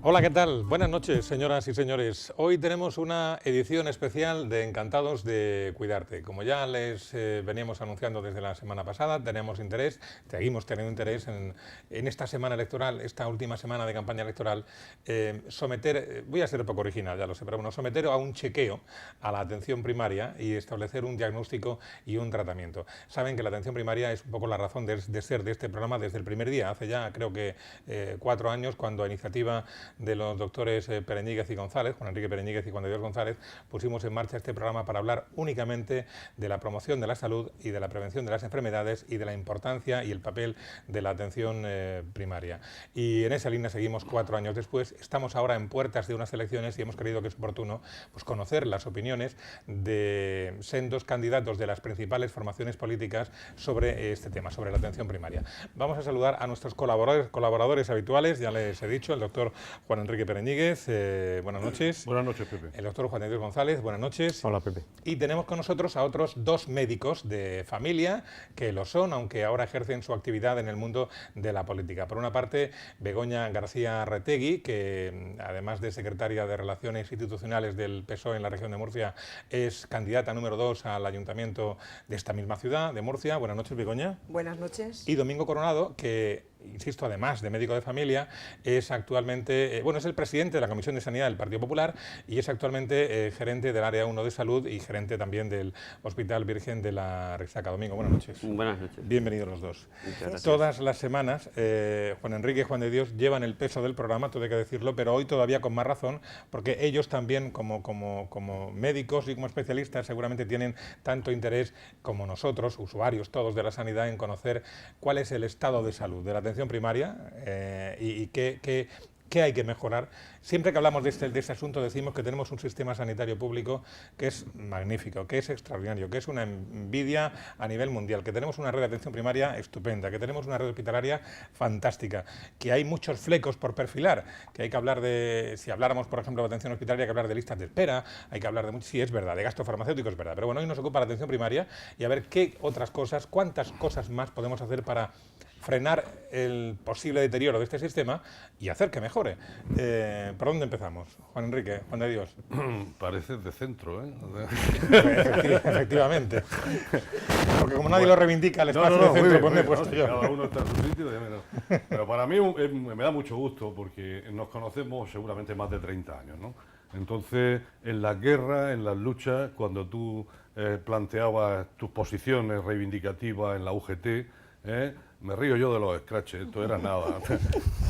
Hola, ¿qué tal? Buenas noches, señoras y señores. Hoy tenemos una edición especial de Encantados de Cuidarte. Como ya les veníamos anunciando desde la semana pasada, seguimos teniendo interés en esta semana electoral, esta última semana de campaña electoral, voy a ser un poco original, ya lo sé, pero bueno, someter a un chequeo a la atención primaria y establecer un diagnóstico y un tratamiento. Saben que la atención primaria es un poco la razón de ser de este programa desde el primer día, hace ya creo que 4 años, cuando a iniciativa de los doctores Pereñíguez y González, Juan Enrique Pereñíguez y Juan de Dios González, pusimos en marcha este programa para hablar únicamente de la promoción de la salud y de la prevención de las enfermedades y de la importancia y el papel de la atención primaria. Y en esa línea seguimos 4 años después. Estamos ahora en puertas de unas elecciones y hemos creído que es oportuno pues, conocer las opiniones de sendos candidatos de las principales formaciones políticas sobre este tema, sobre la atención primaria. Vamos a saludar a nuestros colaboradores habituales, ya les he dicho, el doctor Juan Enrique Pereñíguez, buenas noches. Buenas noches, Pepe. El doctor Juan de Dios González, buenas noches. Hola, Pepe. Y tenemos con nosotros a otros 2 médicos de familia que lo son, aunque ahora ejercen su actividad en el mundo de la política. Por una parte, Begoña García Retegui, que además de secretaria de Relaciones Institucionales del PSOE en la región de Murcia, es candidata número 2 al ayuntamiento de esta misma ciudad, de Murcia. Buenas noches, Begoña. Buenas noches. Y Domingo Coronado, que, insisto, además de médico de familia, es actualmente, es el presidente de la Comisión de Sanidad del Partido Popular y es actualmente gerente del Área 1 de Salud y gerente también del Hospital Virgen de la Resaca. Domingo, buenas noches. Buenas noches. Bienvenidos los dos. Muchas gracias. Todas las semanas, Juan Enrique y Juan de Dios llevan el peso del programa, todo hay que decirlo, pero hoy todavía con más razón, porque ellos también, como médicos y como especialistas, seguramente tienen tanto interés como nosotros, usuarios todos de la sanidad, en conocer cuál es el estado de salud de la atención primaria y qué hay que mejorar. Siempre que hablamos de este asunto decimos que tenemos un sistema sanitario público que es magnífico, que es extraordinario, que es una envidia a nivel mundial, que tenemos una red de atención primaria estupenda, que tenemos una red hospitalaria fantástica, que hay muchos flecos por perfilar, que hay que hablar de, si habláramos por ejemplo de atención hospitalaria, hay que hablar de listas de espera, hay que hablar de, sí es verdad, de gasto farmacéutico es verdad, pero bueno, hoy nos ocupa la atención primaria y a ver qué otras cosas, cuántas cosas más podemos hacer para frenar el posible deterioro de este sistema y hacer que mejore. ¿Por dónde empezamos? Juan Enrique, Juan de Dios. Pareces de centro, ¿eh? Efectivamente. Porque como nadie lo reivindica el espacio de centro, pues me he puesto yo. Cada uno está en su sitio. Pero para mí me da mucho gusto porque nos conocemos seguramente más de 30 años, ¿no? Entonces, en la guerra, en las luchas, cuando tú planteabas tus posiciones reivindicativas en la UGT, me río yo de los scratches, esto era nada.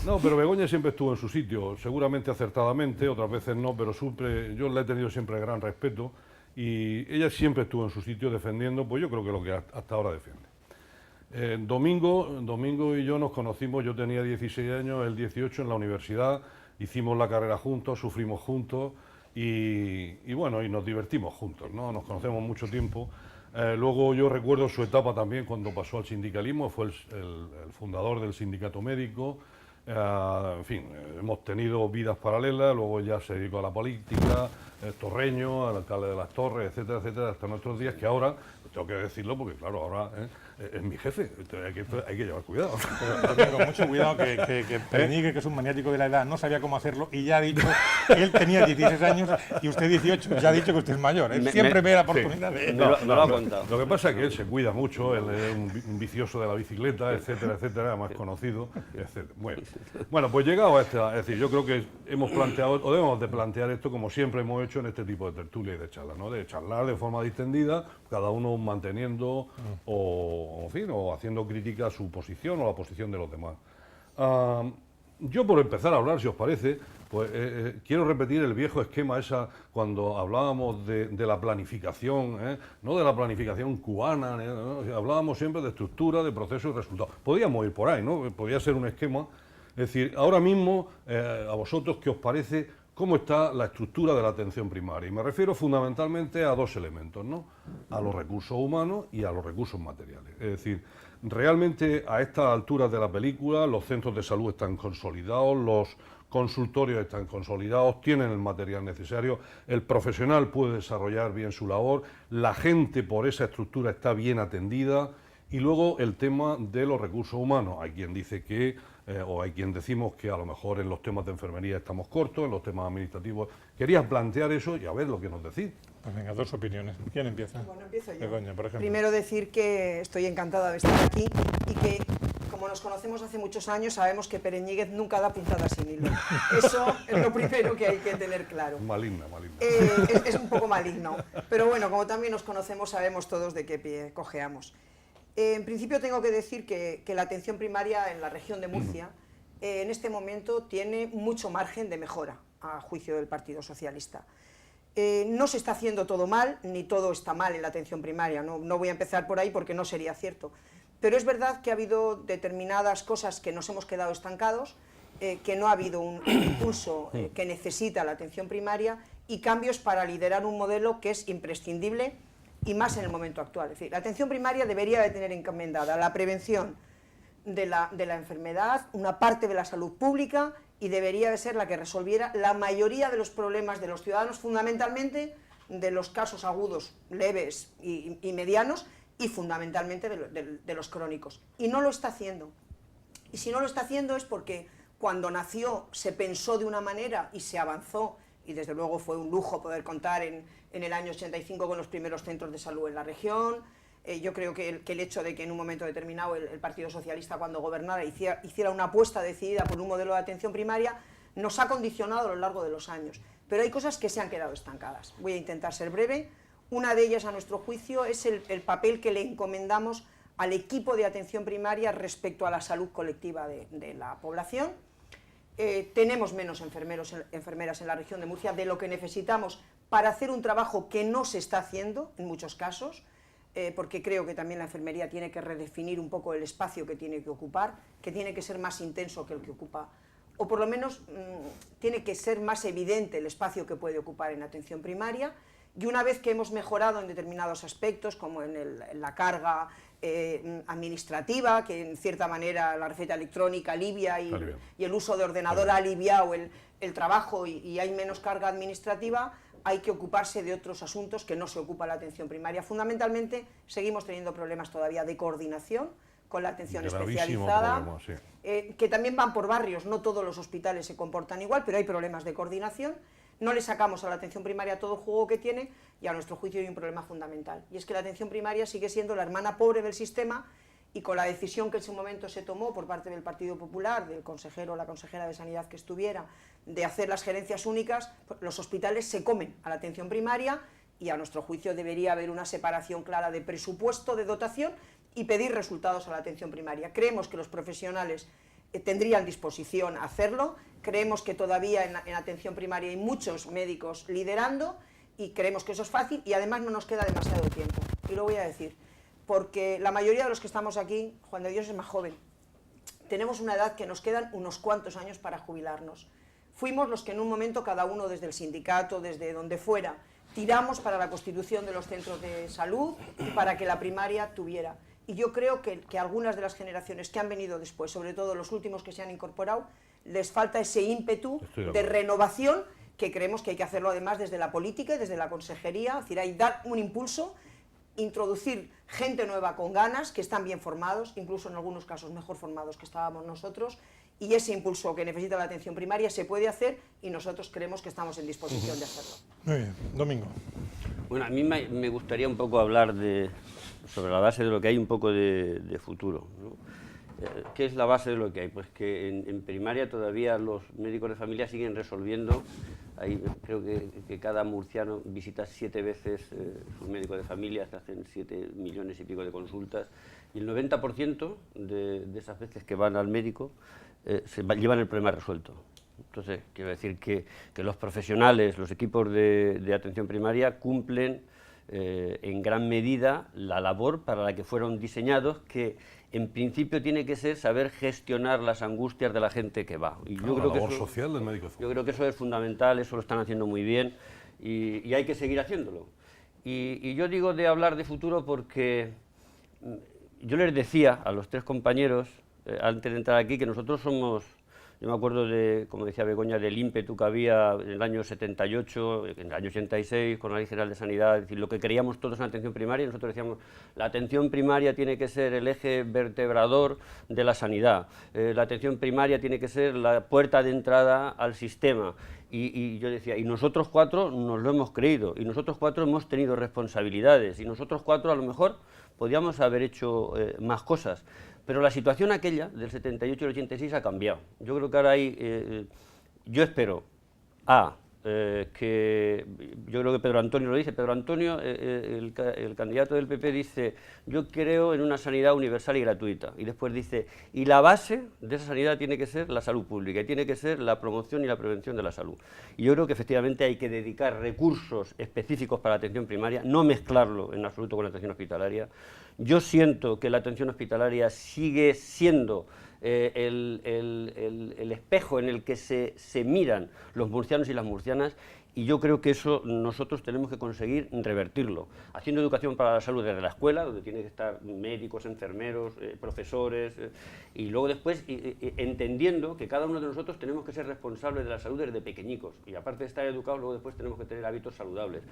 No, pero Begoña siempre estuvo en su sitio, seguramente acertadamente, otras veces no, pero yo la he tenido siempre gran respeto y ella siempre estuvo en su sitio defendiendo, pues yo creo que lo que hasta ahora defiende. Domingo y yo nos conocimos, yo tenía 16 años, él 18 en la universidad, hicimos la carrera juntos, sufrimos juntos y bueno, y nos divertimos juntos, ¿no? Nos conocemos mucho tiempo. Luego yo recuerdo su etapa también cuando pasó al sindicalismo, fue el fundador del sindicato médico, en fin, hemos tenido vidas paralelas, luego ya se dedicó a la política, Torreño, al alcalde de Las Torres, etcétera, etcétera, hasta nuestros días, que ahora, tengo que decirlo porque claro, ahora es mi jefe, hay que llevar cuidado. Pero tengo mucho cuidado que Pereñíguez, que es un maniático de la edad, no sabía cómo hacerlo y ya ha dicho, él tenía 16 años y usted 18, ya ha dicho que usted es mayor, él siempre ve la oportunidad de... No lo ha contado. Lo que pasa es que él se cuida mucho, él es un vicioso de la bicicleta, etcétera, etcétera, más conocido, etcétera. Bueno, pues llegado a esta, es decir, yo creo que hemos planteado, o debemos de plantear esto como siempre hemos hecho en este tipo de tertulias y de charlas, ¿no? De charlar de forma distendida, cada uno manteniendo o haciendo crítica a su posición o a la posición de los demás. Yo por empezar a hablar, si os parece, pues quiero repetir el viejo esquema cuando hablábamos de la planificación, no de la planificación cubana, ¿no? Hablábamos siempre de estructura, de proceso y resultado. Podíamos ir por ahí, ¿no? Podía ser un esquema. Es decir, ahora mismo, a vosotros, ¿qué os parece cómo está la estructura de la atención primaria? Y me refiero fundamentalmente a 2 elementos, ¿no? A los recursos humanos y a los recursos materiales. Es decir, realmente a estas alturas de la película los centros de salud están consolidados, los consultorios están consolidados, tienen el material necesario, el profesional puede desarrollar bien su labor, la gente por esa estructura está bien atendida Y luego el tema de los recursos humanos. Hay quien dice que, o hay quien decimos que a lo mejor en los temas de enfermería estamos cortos, en los temas administrativos. Quería plantear eso y a ver lo que nos decís. Pues venga, dos opiniones. ¿Quién empieza? Bueno, empiezo yo. Begoña, por ejemplo. Primero decir que estoy encantada de estar aquí y que, como nos conocemos hace muchos años, sabemos que Pereñíguez nunca da puntadas sin hilo. Eso es lo primero que hay que tener claro. Maligna, maligna. Es un poco maligno, pero bueno, como también nos conocemos, sabemos todos de qué pie cojeamos. En principio tengo que decir que la atención primaria en la región de Murcia en este momento tiene mucho margen de mejora, a juicio del Partido Socialista. No se está haciendo todo mal, ni todo está mal en la atención primaria, no voy a empezar por ahí porque no sería cierto. Pero es verdad que ha habido determinadas cosas que nos hemos quedado estancados, que no ha habido un impulso que necesita la atención primaria y cambios para liderar un modelo que es imprescindible y más en el momento actual. Es decir, la atención primaria debería de tener encomendada la prevención de la enfermedad, una parte de la salud pública, y debería de ser la que resolviera la mayoría de los problemas de los ciudadanos, fundamentalmente de los casos agudos, leves y medianos, y fundamentalmente de los crónicos. Y no lo está haciendo. Y si no lo está haciendo es porque cuando nació se pensó de una manera y se avanzó, y desde luego fue un lujo poder contar en el año 85 con los primeros centros de salud en la región. Yo creo que el hecho de que en un momento determinado el Partido Socialista, cuando gobernara, hiciera una apuesta decidida por un modelo de atención primaria, nos ha condicionado a lo largo de los años. Pero hay cosas que se han quedado estancadas. Voy a intentar ser breve. Una de ellas, a nuestro juicio, es el papel que le encomendamos al equipo de atención primaria respecto a la salud colectiva de la población. Tenemos menos enfermeras en la región de Murcia de lo que necesitamos para hacer un trabajo que no se está haciendo en muchos casos, porque creo que también la enfermería tiene que redefinir un poco el espacio que tiene que ocupar, que tiene que ser más intenso que el que ocupa, o por lo menos tiene que ser más evidente el espacio que puede ocupar en atención primaria, y una vez que hemos mejorado en determinados aspectos, como en la carga administrativa, que en cierta manera la receta electrónica alivia y el uso de ordenador ha aliviado el trabajo y hay menos carga administrativa, hay que ocuparse de otros asuntos que no se ocupa la atención primaria. Fundamentalmente, seguimos teniendo problemas todavía de coordinación con la atención especializada, problema, sí. Que también van por barrios, no todos los hospitales se comportan igual, pero hay problemas de coordinación. No le sacamos a la atención primaria todo el juego que tiene y a nuestro juicio hay un problema fundamental, y es que la atención primaria sigue siendo la hermana pobre del sistema, y con la decisión que en su momento se tomó por parte del Partido Popular, del consejero o la consejera de Sanidad que estuviera, de hacer las gerencias únicas, los hospitales se comen a la atención primaria, y a nuestro juicio debería haber una separación clara de presupuesto, de dotación, y pedir resultados a la atención primaria. Creemos que los profesionales tendrían disposición a hacerlo, creemos que todavía en atención primaria hay muchos médicos liderando, y creemos que eso es fácil, y además no nos queda demasiado tiempo, y lo voy a decir, porque la mayoría de los que estamos aquí, Juan de Dios es más joven, tenemos una edad que nos quedan unos cuantos años para jubilarnos. Fuimos los que en un momento, cada uno desde el sindicato, desde donde fuera, tiramos para la constitución de los centros de salud y para que la primaria tuviera. Y yo creo que algunas de las generaciones que han venido después, sobre todo los últimos que se han incorporado, les falta ese ímpetu de renovación, que creemos que hay que hacerlo además desde la política y desde la consejería, es decir, hay que dar un impulso, introducir gente nueva con ganas, que están bien formados, incluso en algunos casos mejor formados que estábamos nosotros, y ese impulso que necesita la atención primaria se puede hacer, y nosotros creemos que estamos en disposición de hacerlo. Muy bien. Domingo. Bueno, a mí me gustaría un poco hablar sobre la base de lo que hay, un poco de futuro, ¿no? ¿Qué es la base de lo que hay? Pues que en primaria todavía los médicos de familia siguen resolviendo. Ahí creo que cada murciano visita 7 veces su médico de familia, se hacen 7 millones y pico de consultas, y el 90% de esas veces que van al médico llevan el problema resuelto. Entonces, quiero decir que los profesionales, los equipos de atención primaria cumplen en gran medida la labor para la que fueron diseñados, que en principio tiene que ser saber gestionar las angustias de la gente que va. Y yo creo que eso, social del médico. Yo creo que eso es fundamental, eso lo están haciendo muy bien y hay que seguir haciéndolo. Y yo digo de hablar de futuro porque yo les decía a los 3 compañeros antes de entrar aquí que nosotros Yo me acuerdo de, como decía Begoña, del ímpetu que había en el año 78, en el año 86, con la Ley General de Sanidad, es decir, lo que creíamos todos en la atención primaria, y nosotros decíamos, la atención primaria tiene que ser el eje vertebrador de la sanidad, la atención primaria tiene que ser la puerta de entrada al sistema. Y yo decía, y nosotros 4 nos lo hemos creído, y nosotros 4 hemos tenido responsabilidades, y nosotros 4 a lo mejor podíamos haber hecho más cosas. Pero la situación aquella, del 78 y el 86, ha cambiado. Yo creo que ahora hay, yo espero, que yo creo que Pedro Antonio lo dice, Pedro Antonio, el candidato del PP dice, yo creo en una sanidad universal y gratuita, y después dice, y la base de esa sanidad tiene que ser la salud pública, y tiene que ser la promoción y la prevención de la salud. Y yo creo que efectivamente hay que dedicar recursos específicos para la atención primaria, no mezclarlo en absoluto con la atención hospitalaria. Yo siento que la atención hospitalaria sigue siendo el espejo en el que se miran los murcianos y las murcianas, y yo creo que eso nosotros tenemos que conseguir revertirlo, haciendo educación para la salud desde la escuela, donde tienen que estar médicos, enfermeros, profesores, y luego después entendiendo que cada uno de nosotros tenemos que ser responsables de la salud desde pequeñicos, y aparte de estar educados, luego después tenemos que tener hábitos saludables.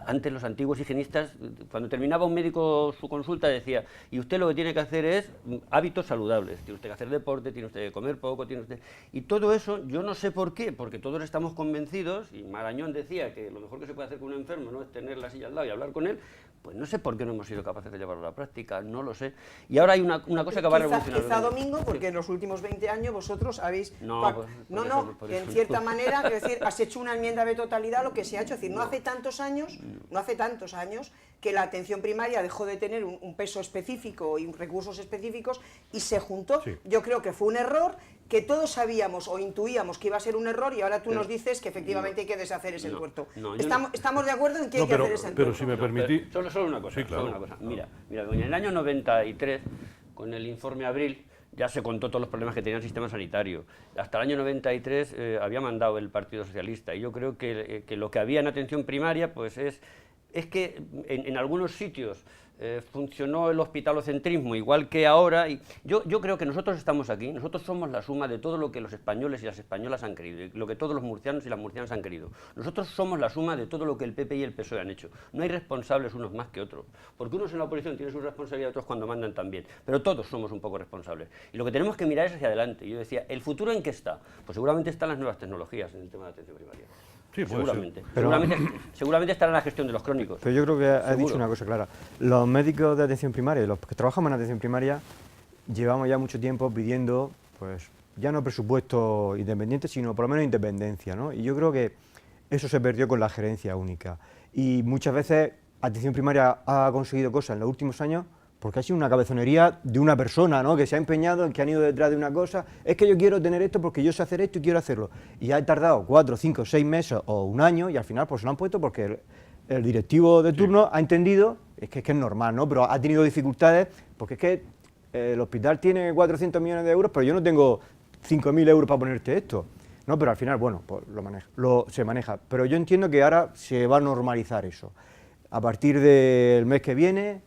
Antes los antiguos higienistas, cuando terminaba un médico su consulta, decía, y usted lo que tiene que hacer es hábitos saludables, tiene usted que hacer deporte, tiene usted que comer poco, tiene usted... Y todo eso, yo no sé por qué, porque todos estamos convencidos, y Marañón decía que lo mejor que se puede hacer con un enfermo no es tener la silla al lado y hablar con él, pues no sé por qué no hemos sido capaces de llevarlo a la práctica, no lo sé. Y ahora hay una cosa que va a revolucionar. Quizá Domingo, porque en los últimos 20 años vosotros habéis... que en cierta manera, es decir, has hecho una enmienda de totalidad lo que se ha hecho, es decir, no hace tantos años que la atención primaria dejó de tener un peso específico y recursos específicos y se juntó. Sí. Yo creo que fue un error, que todos sabíamos o intuíamos que iba a ser un error, y ahora tú nos dices que efectivamente hay que deshacer ese tuerto. Estamos de acuerdo en que hay que hacer ese tuerto. Pero si me permitís... Solo una cosa, sí, claro. Solo una cosa. Mira, en el año 93, con el informe Abril, ya se contó todos los problemas que tenía el sistema sanitario. Hasta el año 93 había mandado el Partido Socialista, y yo creo que lo que había en atención primaria pues es que en algunos sitios funcionó el hospitalocentrismo igual que ahora, y yo creo que nosotros estamos aquí, nosotros somos la suma de todo lo que los españoles y las españolas han querido, lo que todos los murcianos y las murcianas han querido. Nosotros somos la suma de todo lo que el PP y el PSOE han hecho. No hay responsables unos más que otros, porque unos en la oposición tienen su responsabilidad, otros cuando mandan también, pero todos somos un poco responsables. Y lo que tenemos que mirar es hacia adelante. Yo decía, ¿el futuro en qué está? Pues seguramente están las nuevas tecnologías en el tema de atención primaria. Sí, seguramente. Seguramente estará en la gestión de los crónicos. Pero yo creo que has dicho una cosa clara. Los médicos de atención primaria, los que trabajamos en atención primaria, llevamos ya mucho tiempo pidiendo, pues, ya no presupuesto independiente, sino por lo menos independencia, ¿no? Y yo creo que eso se perdió con la gerencia única. Y muchas veces atención primaria ha conseguido cosas en los últimos años porque ha sido una cabezonería de una persona, ¿no?, que se ha empeñado, que han ido detrás de una cosa, es que yo quiero tener esto porque yo sé hacer esto y quiero hacerlo. Y ha tardado 4, 5, 6 meses o un año, y al final pues se lo han puesto porque el directivo de turno ha entendido, es que es normal, ¿no?, pero ha tenido dificultades, porque es que el hospital tiene 400 millones de euros, pero yo no tengo 5.000 euros para ponerte esto. No, pero al final, bueno, pues se maneja. Pero yo entiendo que ahora se va a normalizar eso. A partir del mes que viene,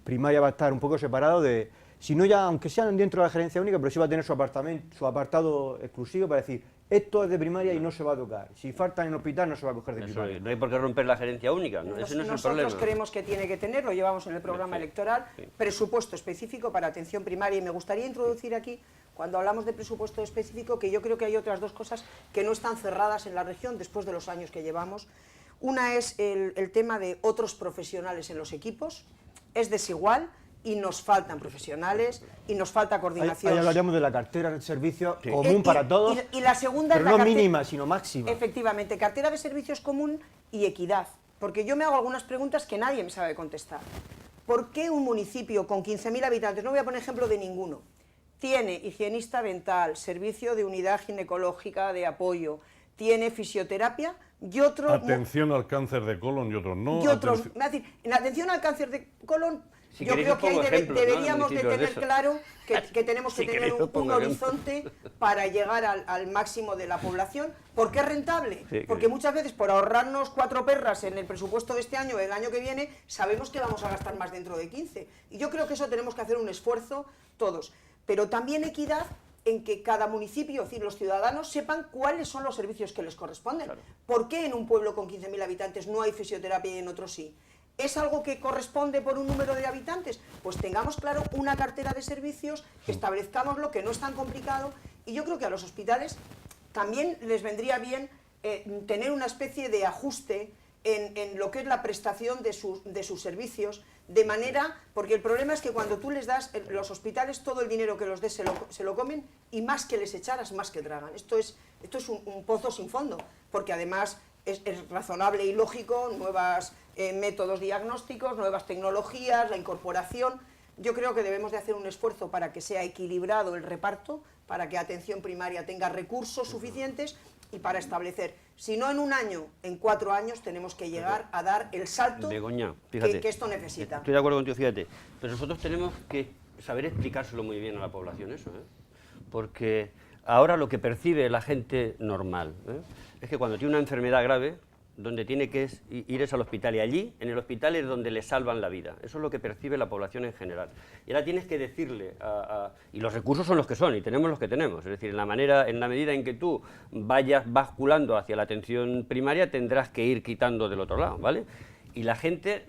primaria va a estar un poco separado de, si no ya, aunque sean dentro de la gerencia única, pero sí va a tener su apartado exclusivo para decir, esto es de primaria y no se va a tocar. Si falta en el hospital no se va a coger de primaria. No hay por qué romper la gerencia única, ¿no? Ese no es el problema. Nosotros creemos que tiene que tener, lo llevamos en el programa electoral, presupuesto específico para atención primaria, y me gustaría introducir aquí, cuando hablamos de presupuesto específico, que yo creo que hay otras dos cosas que no están cerradas en la región después de los años que llevamos. Una es el tema de otros profesionales en los equipos. Es desigual y nos faltan profesionales y nos falta coordinación. Ahí hablaríamos de la cartera de servicios común para todos, y la segunda pero es la no mínima, sino máxima. Efectivamente, cartera de servicios común y equidad, porque yo me hago algunas preguntas que nadie me sabe contestar. ¿Por qué un municipio con 15.000 habitantes, no voy a poner ejemplo de ninguno, tiene higienista dental, servicio de unidad ginecológica de apoyo, tiene fisioterapia y otro... Atención al cáncer de colon y otros no. Y otros, es decir, en atención al cáncer de colon, si yo creo que ahí deberíamos de tener claro que tenemos que tener un horizonte para llegar al máximo de la población. ¿Por qué es rentable? Porque muchas veces por ahorrarnos 4 perras en el presupuesto de este año o el año que viene, sabemos que vamos a gastar más dentro de 15. Y yo creo que eso tenemos que hacer un esfuerzo todos. Pero también equidad en que cada municipio, es decir, los ciudadanos, sepan cuáles son los servicios que les corresponden. Claro. ¿Por qué en un pueblo con 15.000 habitantes no hay fisioterapia y en otros sí? ¿Es algo que corresponde por un número de habitantes? Pues tengamos claro una cartera de servicios, establezcámoslo, que no es tan complicado, y yo creo que a los hospitales también les vendría bien tener una especie de ajuste en lo que es la prestación de sus servicios, de manera, porque el problema es que cuando tú les das, los hospitales, todo el dinero que los des se lo comen, y más que les echaras, más que tragan. Esto es un pozo sin fondo, porque además es razonable y lógico, nuevos métodos diagnósticos, nuevas tecnologías, la incorporación. Yo creo que debemos de hacer un esfuerzo para que sea equilibrado el reparto, para que atención primaria tenga recursos suficientes y para establecer, si no en un año, en 4 años tenemos que llegar a dar el salto Begoña, fíjate, que esto necesita. Estoy de acuerdo contigo, fíjate, pero nosotros tenemos que saber explicárselo muy bien a la población eso, porque ahora lo que percibe la gente normal es que cuando tiene una enfermedad grave, donde tiene que ir es al hospital, y allí, en el hospital, es donde le salvan la vida. Eso es lo que percibe la población en general. Y ahora tienes que decirle, y los recursos son los que son, y tenemos los que tenemos, es decir, en la medida en que tú vayas basculando hacia la atención primaria, tendrás que ir quitando del otro lado, ¿vale? Y la gente,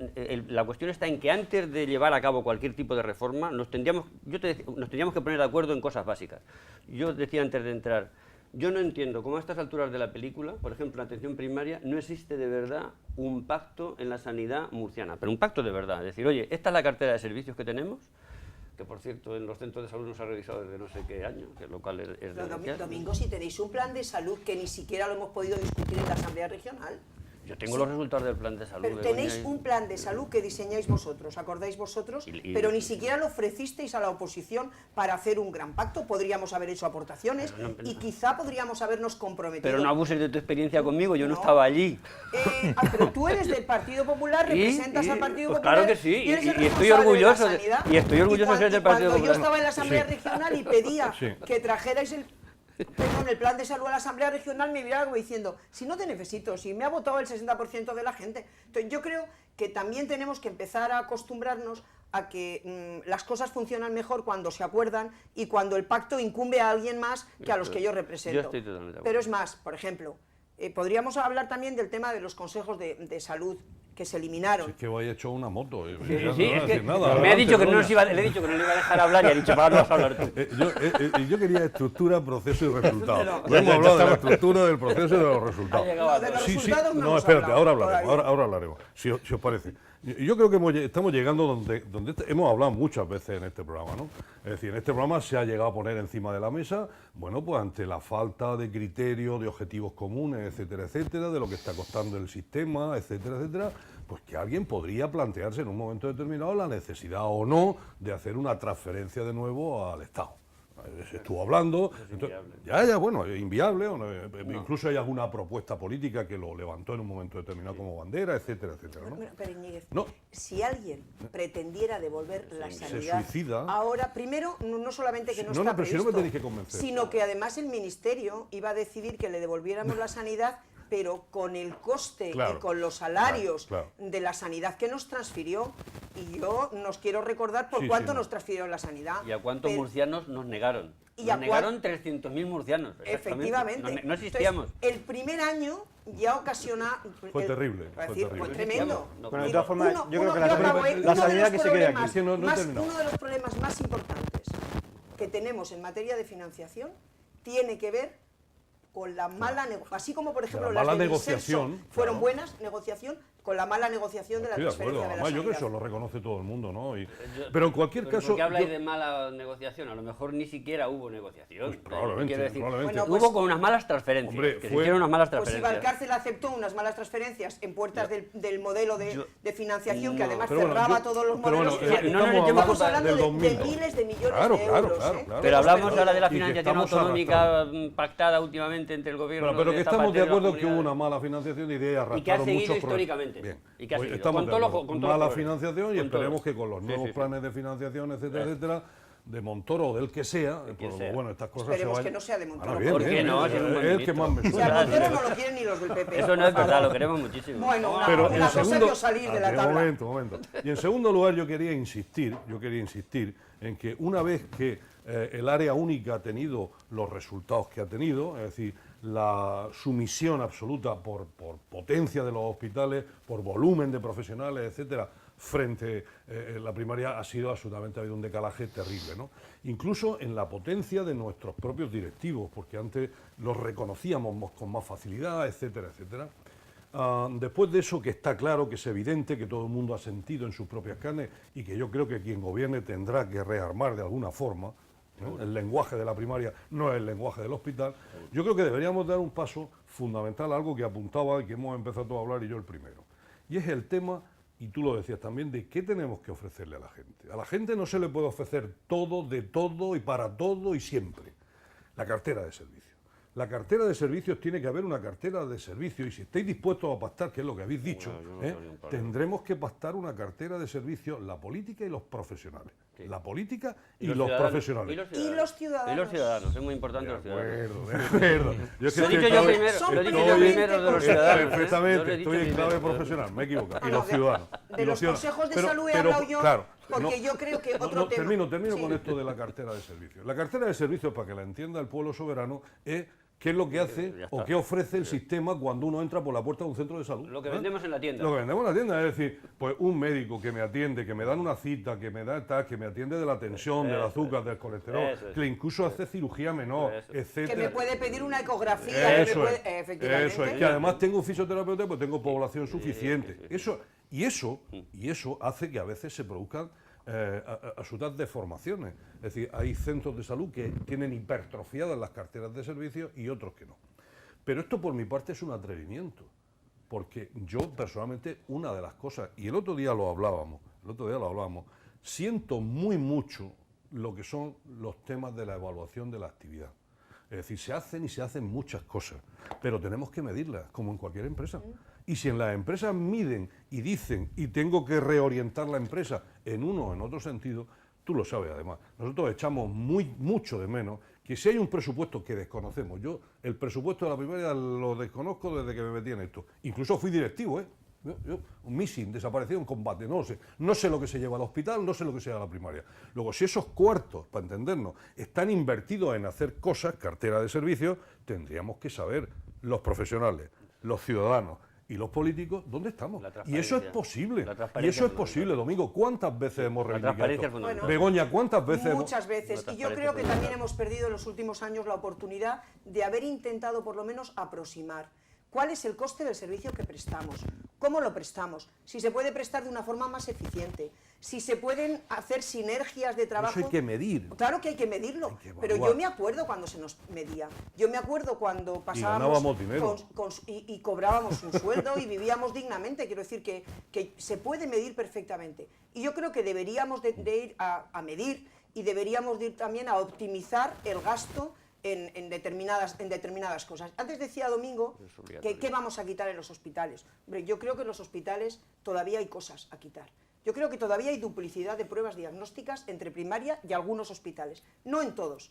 la cuestión está en que antes de llevar a cabo cualquier tipo de reforma, nos tendríamos que poner de acuerdo en cosas básicas. Yo decía antes de entrar, yo no entiendo cómo a estas alturas de la película, por ejemplo, en atención primaria, no existe de verdad un pacto en la sanidad murciana, pero un pacto de verdad. Es decir, oye, esta es la cartera de servicios que tenemos, que por cierto en los centros de salud no se ha revisado desde no sé qué año, que lo cual es denunciar. Domingo, si tenéis un plan de salud que ni siquiera lo hemos podido discutir en la Asamblea Regional. Yo tengo los resultados del plan de salud. Pero tenéis un plan de salud que diseñáis vosotros, acordáis vosotros, pero ni siquiera lo ofrecisteis a la oposición para hacer un gran pacto. Podríamos haber hecho aportaciones y quizá podríamos habernos comprometido. Pero no abuses de tu experiencia conmigo, yo no estaba allí. Pero tú eres del Partido Popular, representas al Partido pues Popular. Claro que sí, y eres el y estoy responsable orgulloso de la sanidad. y estoy orgulloso de ser del Partido Cuando Popular. yo estaba en la Asamblea Regional y pedía Sí. que trajerais el plan de salud a la Asamblea Regional, me miraba como diciendo, si no te necesito, si me ha votado el 60% de la gente. Entonces yo creo que también tenemos que empezar a acostumbrarnos a que las cosas funcionan mejor cuando se acuerdan y cuando el pacto incumbe a alguien más que a los que yo represento. Yo estoy totalmente de acuerdo. Pero es más, por ejemplo, podríamos hablar también del tema de los consejos de salud que se eliminaron. Es que vaya hecho una moto. Sí, Ya sí, no es voy a que decir nada, me ha dicho que adelante, le he dicho que no le iba a dejar hablar y ha dicho, ahora no vas a hablar tú. Yo quería estructura, proceso y resultado. No, No hemos hablado de la estructura, del proceso y de los resultados. Ha llegado a No, de los Sí, resultados no no, hemos espérate, hablado ahora hablaremos, todavía. ahora hablaremos, si os parece. Yo creo que estamos llegando donde hemos hablado muchas veces en este programa, ¿no? Es decir, en este programa se ha llegado a poner encima de la mesa, bueno, pues ante la falta de criterio, de objetivos comunes, etcétera, de lo que está costando el sistema, etcétera, pues que alguien podría plantearse en un momento determinado la necesidad o no de hacer una transferencia de nuevo al Estado. Se estuvo hablando, entonces, bueno, es inviable, o no, incluso hay alguna propuesta política que lo levantó en un momento determinado como bandera, etcétera, ¿no? Bueno, pero Íñiguez, No. si alguien pretendiera devolver la Se sanidad, suicida. ahora, primero, no solamente que no, No, está no, pero si no me previsto, tenéis que convencer. sino que además el Ministerio iba a decidir que le devolviéramos la sanidad, pero con el coste Claro, y con los salarios claro. de la sanidad que nos transfirió, y yo nos quiero recordar por Sí, cuánto sí, nos transfirió la sanidad. ¿Y a cuántos Pero- murcianos nos negaron? ¿Y Nos a negaron 300.000 murcianos. Efectivamente. No existíamos. Entonces, el primer año ya ocasiona... Fue terrible, es fue decir, terrible. fue tremendo. No, Bueno, de todas formas, yo creo que acabo, la sanidad que se quede aquí. Es que no he terminado. Uno de los problemas más importantes que tenemos en materia de financiación tiene que ver con la mala negociación, así como por ejemplo La las mala de negociación, Vicensor fueron claro. buenas, negociación, con la mala negociación de la Estoy de acuerdo, transferencia de la además yo creo que sanidad. eso lo reconoce todo el mundo, ¿no? Pero en cualquier Pero caso... ¿por qué habláis yo- de mala negociación? A lo mejor ni siquiera hubo negociación. Pues probablemente, Quiero decir, probablemente. Bueno, pues- hubo con unas malas transferencias. Hombre, que se fue- hicieron unas malas Pues si transferencias. Valcárcel aceptó unas malas transferencias en puertas del modelo de financiación, que No. además Pero bueno, cerraba yo- todos los pero modelos. bueno, no nos echemos estamos culpa hablando del de 2000. miles de millones Claro, de claro, euros. claro. Pero hablamos ahora de la Y que financiación estamos autonómica pactada últimamente entre el gobierno Pero de que Zapatero estamos de y las acuerdo que hubo comunidades. una mala financiación y de ahí arrastraron Y que ha seguido muchos históricamente. Bien. Y que ha Pues seguido. estamos Con de todos los- acuerdo. con todos los Mala problemas. financiación y Con esperemos todos. que con los Sí, nuevos sí, sí. planes de financiación, etcétera, de Montoro o del que sea, De quien pues, sea. bueno, estas cosas Esperemos se que vayan. no sea de Montoro. Bien, ¿Por qué bien, no? bien, Si es un buen es el que más me O sea, suena. Montero no lo quieren ni los del PP. Eso no es verdad, lo queremos muchísimo. Bueno, Pero una en cosa segundo, que os salir de la tabla. Un momento. Y en segundo lugar yo quería insistir en que una vez que el área única ha tenido los resultados que ha tenido, es decir, la sumisión absoluta por potencia de los hospitales, por volumen de profesionales, etcétera, frente la primaria ha habido un decalaje terrible, ¿no? Incluso en la potencia de nuestros propios directivos, porque antes los reconocíamos con más facilidad, etcétera, etcétera. Después de eso, que está claro, que es evidente, que todo el mundo ha sentido en sus propias carnes y que yo creo que quien gobierne tendrá que rearmar de alguna forma, ¿no? El lenguaje de la primaria no es el lenguaje del hospital. Yo creo que deberíamos dar un paso fundamental a algo que apuntaba y que hemos empezado todos a hablar y yo el primero. Y es el tema, y tú lo decías también, de qué tenemos que ofrecerle a la gente. A la gente no se le puede ofrecer todo, de todo y para todo y siempre. La cartera de servicios. La cartera de servicios tiene que haber una cartera de servicios y si estáis dispuestos a pactar, que es lo que habéis dicho, tendremos que pactar una cartera de servicios, la política y los profesionales. Sí. La política y los profesionales. Y los ciudadanos. Y los ciudadanos, es muy importante los ciudadanos. De acuerdo. Lo he dicho yo primero de los ciudadanos. Perfectamente, estoy en clave profesional, me he equivocado. Y los ciudadanos. De los consejos de salud he hablado yo, claro, porque yo creo que otro tema... Termino con esto de la cartera de servicios. La cartera de servicios, para que la entienda el pueblo soberano, es qué es lo que hace o qué ofrece el sistema cuando uno entra por la puerta de un centro de salud. Lo que vendemos en la tienda. Lo que vendemos en la tienda, es decir, pues un médico que me atiende, que me dan una cita, que me da tal, que me atiende de la tensión, del azúcar, del colesterol, que incluso hace cirugía menor, etcétera. Que me puede pedir una ecografía, efectivamente. Eso es, que además tengo un fisioterapeuta, pues tengo población suficiente. Y eso hace que a veces se produzcan absolutas deformaciones. Es decir, hay centros de salud que tienen hipertrofiadas las carteras de servicios y otros que no. Pero esto por mi parte es un atrevimiento, porque yo personalmente una de las cosas, y el otro día lo hablábamos, siento muy mucho lo que son los temas de la evaluación de la actividad. Es decir, se hacen muchas cosas, pero tenemos que medirlas, como en cualquier empresa. Y si en las empresas miden y dicen, y tengo que reorientar la empresa en uno o en otro sentido, tú lo sabes además. Nosotros echamos mucho de menos que si hay un presupuesto que desconocemos, yo el presupuesto de la primaria lo desconozco desde que me metí en esto. Incluso fui directivo, Yo, un missing, desaparecido en combate, no sé lo que se lleva al hospital, no sé lo que se lleva a la primaria. Luego, si esos cuartos, para entendernos, están invertidos en hacer cosas, cartera de servicios, tendríamos que saber los profesionales, los ciudadanos y los políticos dónde estamos. Y eso es posible. Y eso es posible, Domingo. ¿Cuántas veces hemos reivindicado esto? Bueno, Begoña, ¿cuántas veces? Muchas veces. Y yo creo que también hemos perdido en los últimos años la oportunidad de haber intentado por lo menos aproximar cuál es el coste del servicio que prestamos, cómo lo prestamos, si se puede prestar de una forma más eficiente, si se pueden hacer sinergias de trabajo. Eso hay que medir. Claro que hay que medirlo, pero yo me acuerdo cuando se nos medía, yo me acuerdo cuando pasábamos y cobrábamos un sueldo y vivíamos dignamente. Quiero decir que se puede medir perfectamente. Y yo creo que deberíamos de ir a medir y deberíamos de ir también a optimizar el gasto en determinadas cosas. Antes decía Domingo que qué vamos a quitar en los hospitales. Hombre, yo creo que en los hospitales todavía hay cosas a quitar. Yo creo que todavía hay duplicidad de pruebas diagnósticas entre primaria y algunos hospitales. No en todos,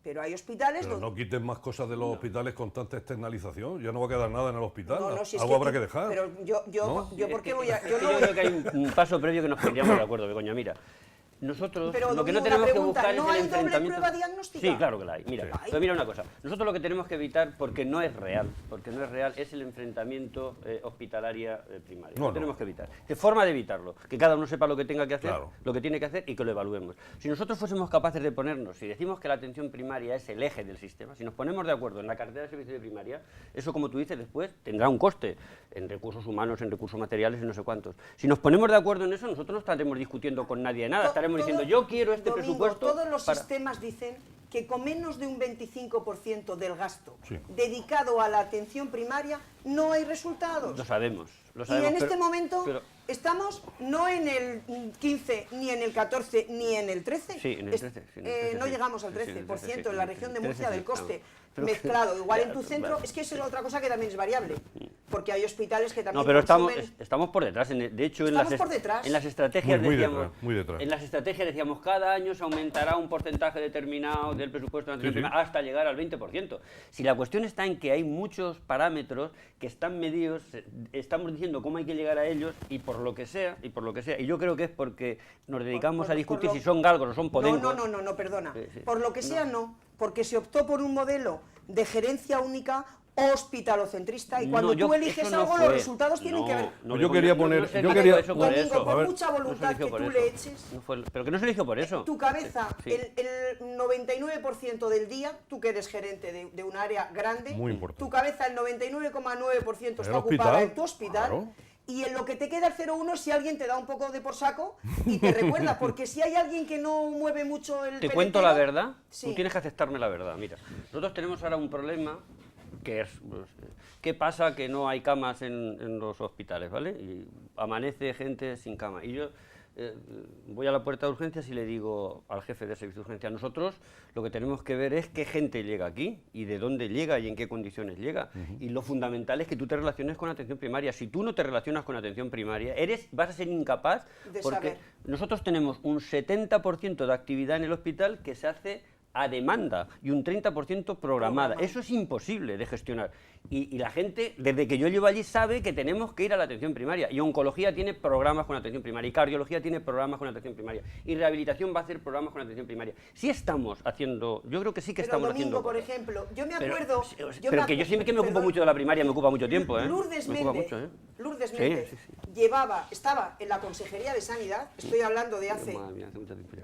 pero hay hospitales donde... no quiten más cosas de los hospitales con tanta externalización. Ya no va a quedar nada en el hospital. Si algo habrá que dejar. Pero yo ¿por qué voy a...? Yo creo que hay un paso previo que nos pondríamos de acuerdo, Begoña. Mira, nosotros pero, lo que no tenemos que buscar ¿no es el hay doble enfrentamiento. Prueba diagnóstica? Sí, claro que la hay. Mira, pero mira una cosa. Nosotros lo que tenemos que evitar, porque no es real, es el enfrentamiento hospitalaria primaria. Lo tenemos que evitar. ¿Qué forma de evitarlo? Que cada uno sepa lo que tenga que hacer, lo que tiene que hacer y que lo evaluemos. Si nosotros fuésemos capaces de ponernos, si decimos que la atención primaria es el eje del sistema, si nos ponemos de acuerdo en la cartera de servicios de primaria, eso, como tú dices, después tendrá un coste en recursos humanos, en recursos materiales y no sé cuántos. Si nos ponemos de acuerdo en eso, nosotros no estaremos discutiendo con nadie de nada, estaremos diciendo yo quiero este presupuesto. Todos los sistemas dicen que con menos de un 25% del gasto dedicado a la atención primaria no hay resultados. Lo sabemos. Y en este momento estamos no en el 15, ni en el 14, ni en el 13. Sí, en el 13. No llegamos al 13% en la región de Murcia del coste mezclado. Igual en tu centro, es que eso es otra cosa que también es variable. porque hay hospitales que también No, pero consumen... estamos por detrás. De hecho, Estamos por detrás. en las estrategias Muy decíamos, detrás, muy detrás. En las estrategias decíamos, cada año se aumentará un porcentaje determinado del presupuesto de atención primaria hasta llegar al 20%. Si la cuestión está en que hay muchos parámetros que están medidos, estamos diciendo cómo hay que llegar a ellos y por lo que sea, y yo creo que es porque nos dedicamos a discutir si son galgos o son podencos. No, perdona. Sí. Por lo que sea, no. Porque se optó por un modelo de gerencia única hospitalocentrista y cuando tú eliges algo, los resultados tienen que ver... Yo quería poner... Domingo, por mucha voluntad que tú le eches... Pero que no se eligió por eso. Tu cabeza, Sí. el 99% del día, tú que eres gerente de un área grande, Muy importante. tu cabeza, el 99,9% está el ocupada hospital, en tu hospital. claro. Y en lo que te queda el 0,1 si alguien te da un poco de por saco y te recuerda, porque si hay alguien que no mueve mucho el Te cuento la peletero, verdad, sí. tú tienes que aceptarme la verdad. Mira, nosotros tenemos ahora un problema que es, pues, ¿qué pasa? Que no hay camas en los hospitales, ¿vale? Y amanece gente sin cama. Y yo voy a la puerta de urgencias y le digo al jefe de servicio de urgencia, nosotros lo que tenemos que ver es qué gente llega aquí y de dónde llega y en qué condiciones llega. Y lo fundamental es que tú te relaciones con atención primaria. Si tú no te relacionas con atención primaria, vas a ser incapaz, De porque saber. nosotros tenemos un 70% de actividad en el hospital que se hace a demanda y un 30% programada. Eso es imposible de gestionar. Y la gente, desde que yo llevo allí, sabe que tenemos que ir a la atención primaria. Y oncología tiene programas con atención primaria. Y cardiología tiene programas con atención primaria. Y rehabilitación va a hacer programas con atención primaria. Sí estamos haciendo, yo creo que sí que Pero estamos Domingo, haciendo. por ejemplo, yo me Pero- acuerdo... pero que yo siempre que me ocupo mucho de la primaria, me ocupa mucho tiempo, ¿eh? Lourdes Me ocupa Méndez, mucho, ¿eh? Lourdes Sí, Méndez sí, sí. estaba en la Consejería de Sanidad, estoy hablando de hace Madre mía, hace mucho tiempo ya.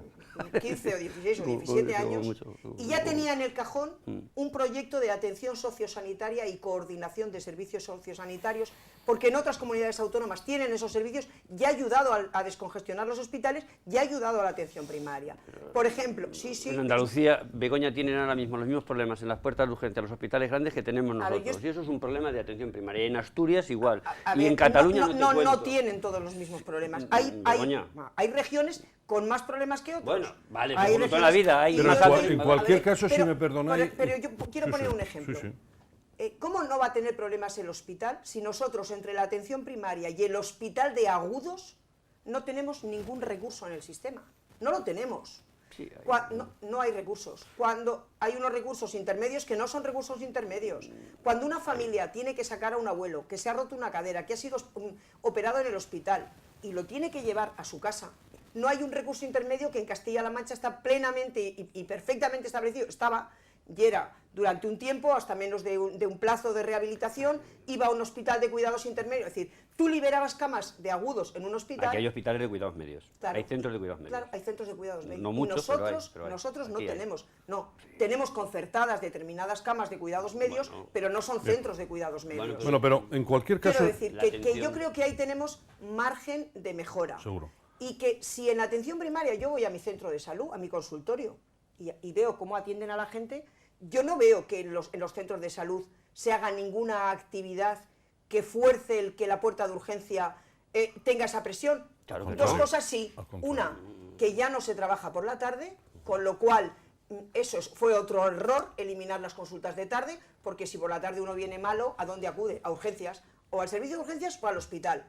15 o 16 o Como 17 años, mucho. y ya tenía en el cajón un proyecto de atención sociosanitaria y coordinación de servicios sociosanitarios, porque en otras comunidades autónomas tienen esos servicios, y ha ayudado a descongestionar los hospitales, y ha ayudado a la atención primaria. Por ejemplo, sí. En Andalucía, Begoña, tienen ahora mismo los mismos problemas en las puertas de urgencia, en los hospitales grandes que tenemos A ver, nosotros. Y eso es un problema de atención primaria. Y en Asturias igual. A Y ver, en Cataluña no te cuento. tienen todos los mismos problemas. Begoña. Hay regiones con más problemas que otros. Bueno, vale, Hay como toda la regiones- vida, hay y Pero más yo altos y digo- más en cualquier a ver, caso, si me perdonáis... Pero yo quiero Sí, poner sí, un ejemplo. sí, sí. ¿Cómo no va a tener problemas el hospital si nosotros entre la atención primaria y el hospital de agudos no tenemos ningún recurso en el sistema? No lo tenemos. Sí, No hay recursos. Cuando hay unos recursos intermedios que no son recursos intermedios. Cuando una familia tiene que sacar a un abuelo que se ha roto una cadera, que ha sido operado en el hospital y lo tiene que llevar a su casa, no hay un recurso intermedio que en Castilla-La Mancha está plenamente y perfectamente establecido. Estaba y era durante un tiempo, hasta menos de un plazo de rehabilitación, iba a un hospital de cuidados intermedios. Es decir, tú liberabas camas de agudos en un hospital... Aquí hay hospitales de cuidados medios. Claro. Hay centros de cuidados medios. Claro, hay centros de cuidados medios. No Y muchos, pero hay. nosotros no Aquí hay. tenemos. No, tenemos concertadas determinadas camas de cuidados medios, Bueno. pero no son centros de cuidados medios. pues- Bueno, pero en cualquier caso... Quiero decir La que yo atención. creo que ahí tenemos margen de mejora. Seguro. Y que si en la atención primaria yo voy a mi centro de salud, a mi consultorio, y veo cómo atienden a la gente, yo no veo que en los centros de salud se haga ninguna actividad que fuerce el que la puerta de urgencia tenga esa presión. Claro que Dos no. cosas sí. Al contrario. Una, que ya no se trabaja por la tarde, con lo cual fue otro error, eliminar las consultas de tarde, porque si por la tarde uno viene malo, ¿a dónde acude? A urgencias, o al servicio de urgencias o al hospital.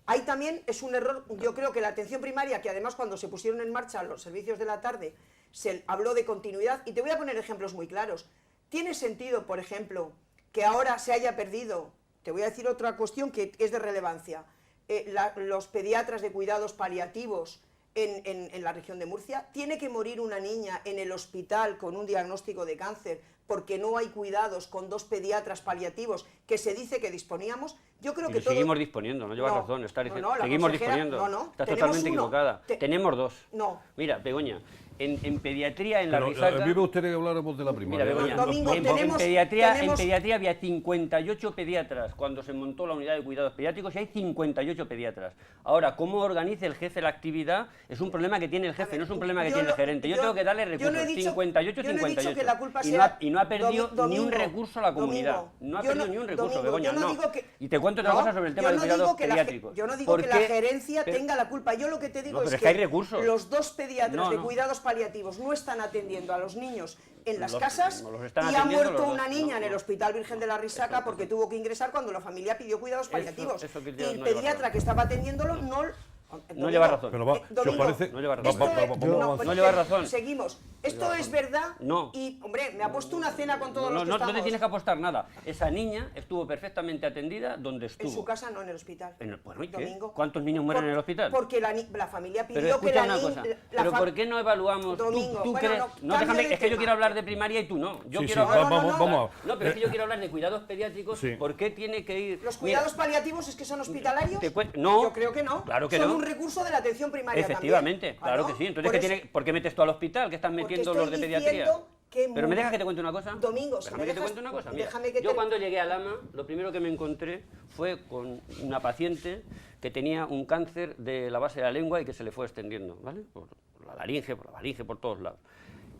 Ahí también es un error, yo creo que la atención primaria, que además cuando se pusieron en marcha los servicios de la tarde, se habló de continuidad, y te voy a poner ejemplos muy claros. ¿Tiene sentido, por ejemplo, que ahora se haya perdido, te voy a decir otra cuestión que es de relevancia, los pediatras de cuidados paliativos en la región de Murcia? ¿Tiene que morir una niña en el hospital con un diagnóstico de cáncer porque no hay cuidados con 2 pediatras paliativos que se dice que disponíamos? Yo creo que todo... Seguimos disponiendo, no llevas No, razón, está diciendo, no, la seguimos consejera- disponiendo. no, Estás tenemos totalmente uno. equivocada. Tenemos 2. No. Mira, Begoña, en pediatría, en la Pero, risaca... a mí me gustaría que habláramos de la Mira, primaria. Begoña, Domingo, en tenemos- pediatría había 58 pediatras cuando se montó la unidad de cuidados pediátricos y hay 58 pediatras. Ahora, cómo organice el jefe la actividad es un problema que tiene el jefe, no es un problema que yo tiene el no- gerente. Yo yo- tengo que darle yo recursos, no he dicho- 58, yo no he dicho 58. que la culpa y, sea- no ha perdido ni un Domingo, recurso a la comunidad. Domingo, No ha yo perdido no- ni un recurso, Domingo, Begoña, yo no no. digo que- Y te cuento otra No, cosa sobre el tema yo de no cuidados digo que pediátricos. yo no digo que la Porque- gerencia pero- tenga la culpa, yo lo que te digo No, pero es es que hay recursos. los 2 pediatras No, de no. cuidados paliativos no están atendiendo a los niños en las Los- casas no los están y ha atendiendo muerto los- una niña no, en el no. Hospital Virgen de la Risaca porque tuvo que ingresar cuando la familia pidió cuidados paliativos. eso que y ya el no lleva pediatra razón. que estaba atendiéndolo no... No lleva razón. Pero va, si os Domingo, parece... No lleva razón. esto es- vamos a avanzar. No lleva razón. Seguimos. Esto es verdad. No. Y, hombre, me ha puesto una cena con todos No, los que no estamos. te tienes que apostar nada. Esa niña estuvo perfectamente atendida donde estuvo. En su casa, no en el hospital. Bueno, ¿y qué? Domingo. ¿Cuántos niños mueren en el hospital? Porque la familia pidió Pero que escucha la una niña... cosa, pero ¿por qué no evaluamos? Domingo, ¿Tú bueno, crees? no, No, cambio déjame, de es que yo tema. quiero hablar de primaria y tú no. Yo Sí, quiero sí, hablar... vamos. No, pero es que yo quiero hablar de cuidados pediátricos. Sí. ¿Por qué tiene que ir...? ¿Los Mira, cuidados paliativos es que son hospitalarios? No. Yo creo que no. Claro que son no. un recurso de la atención primaria Efectivamente, también. claro que sí. Entonces, Por ¿qué eso- tiene, ¿por qué metes tú al hospital? ¿Qué están porque metiendo estoy los de pediatría? diciendo que Pero me muy- dejas que te cuente una cosa. Domingo, si Déjame me que te dejas- cuente una cosa. Mira, déjame que yo te- cuando llegué a Lama, lo primero que me encontré fue con una paciente que tenía un cáncer de la base de la lengua y que se le fue extendiendo, ¿vale? Por la laringe, por todos lados.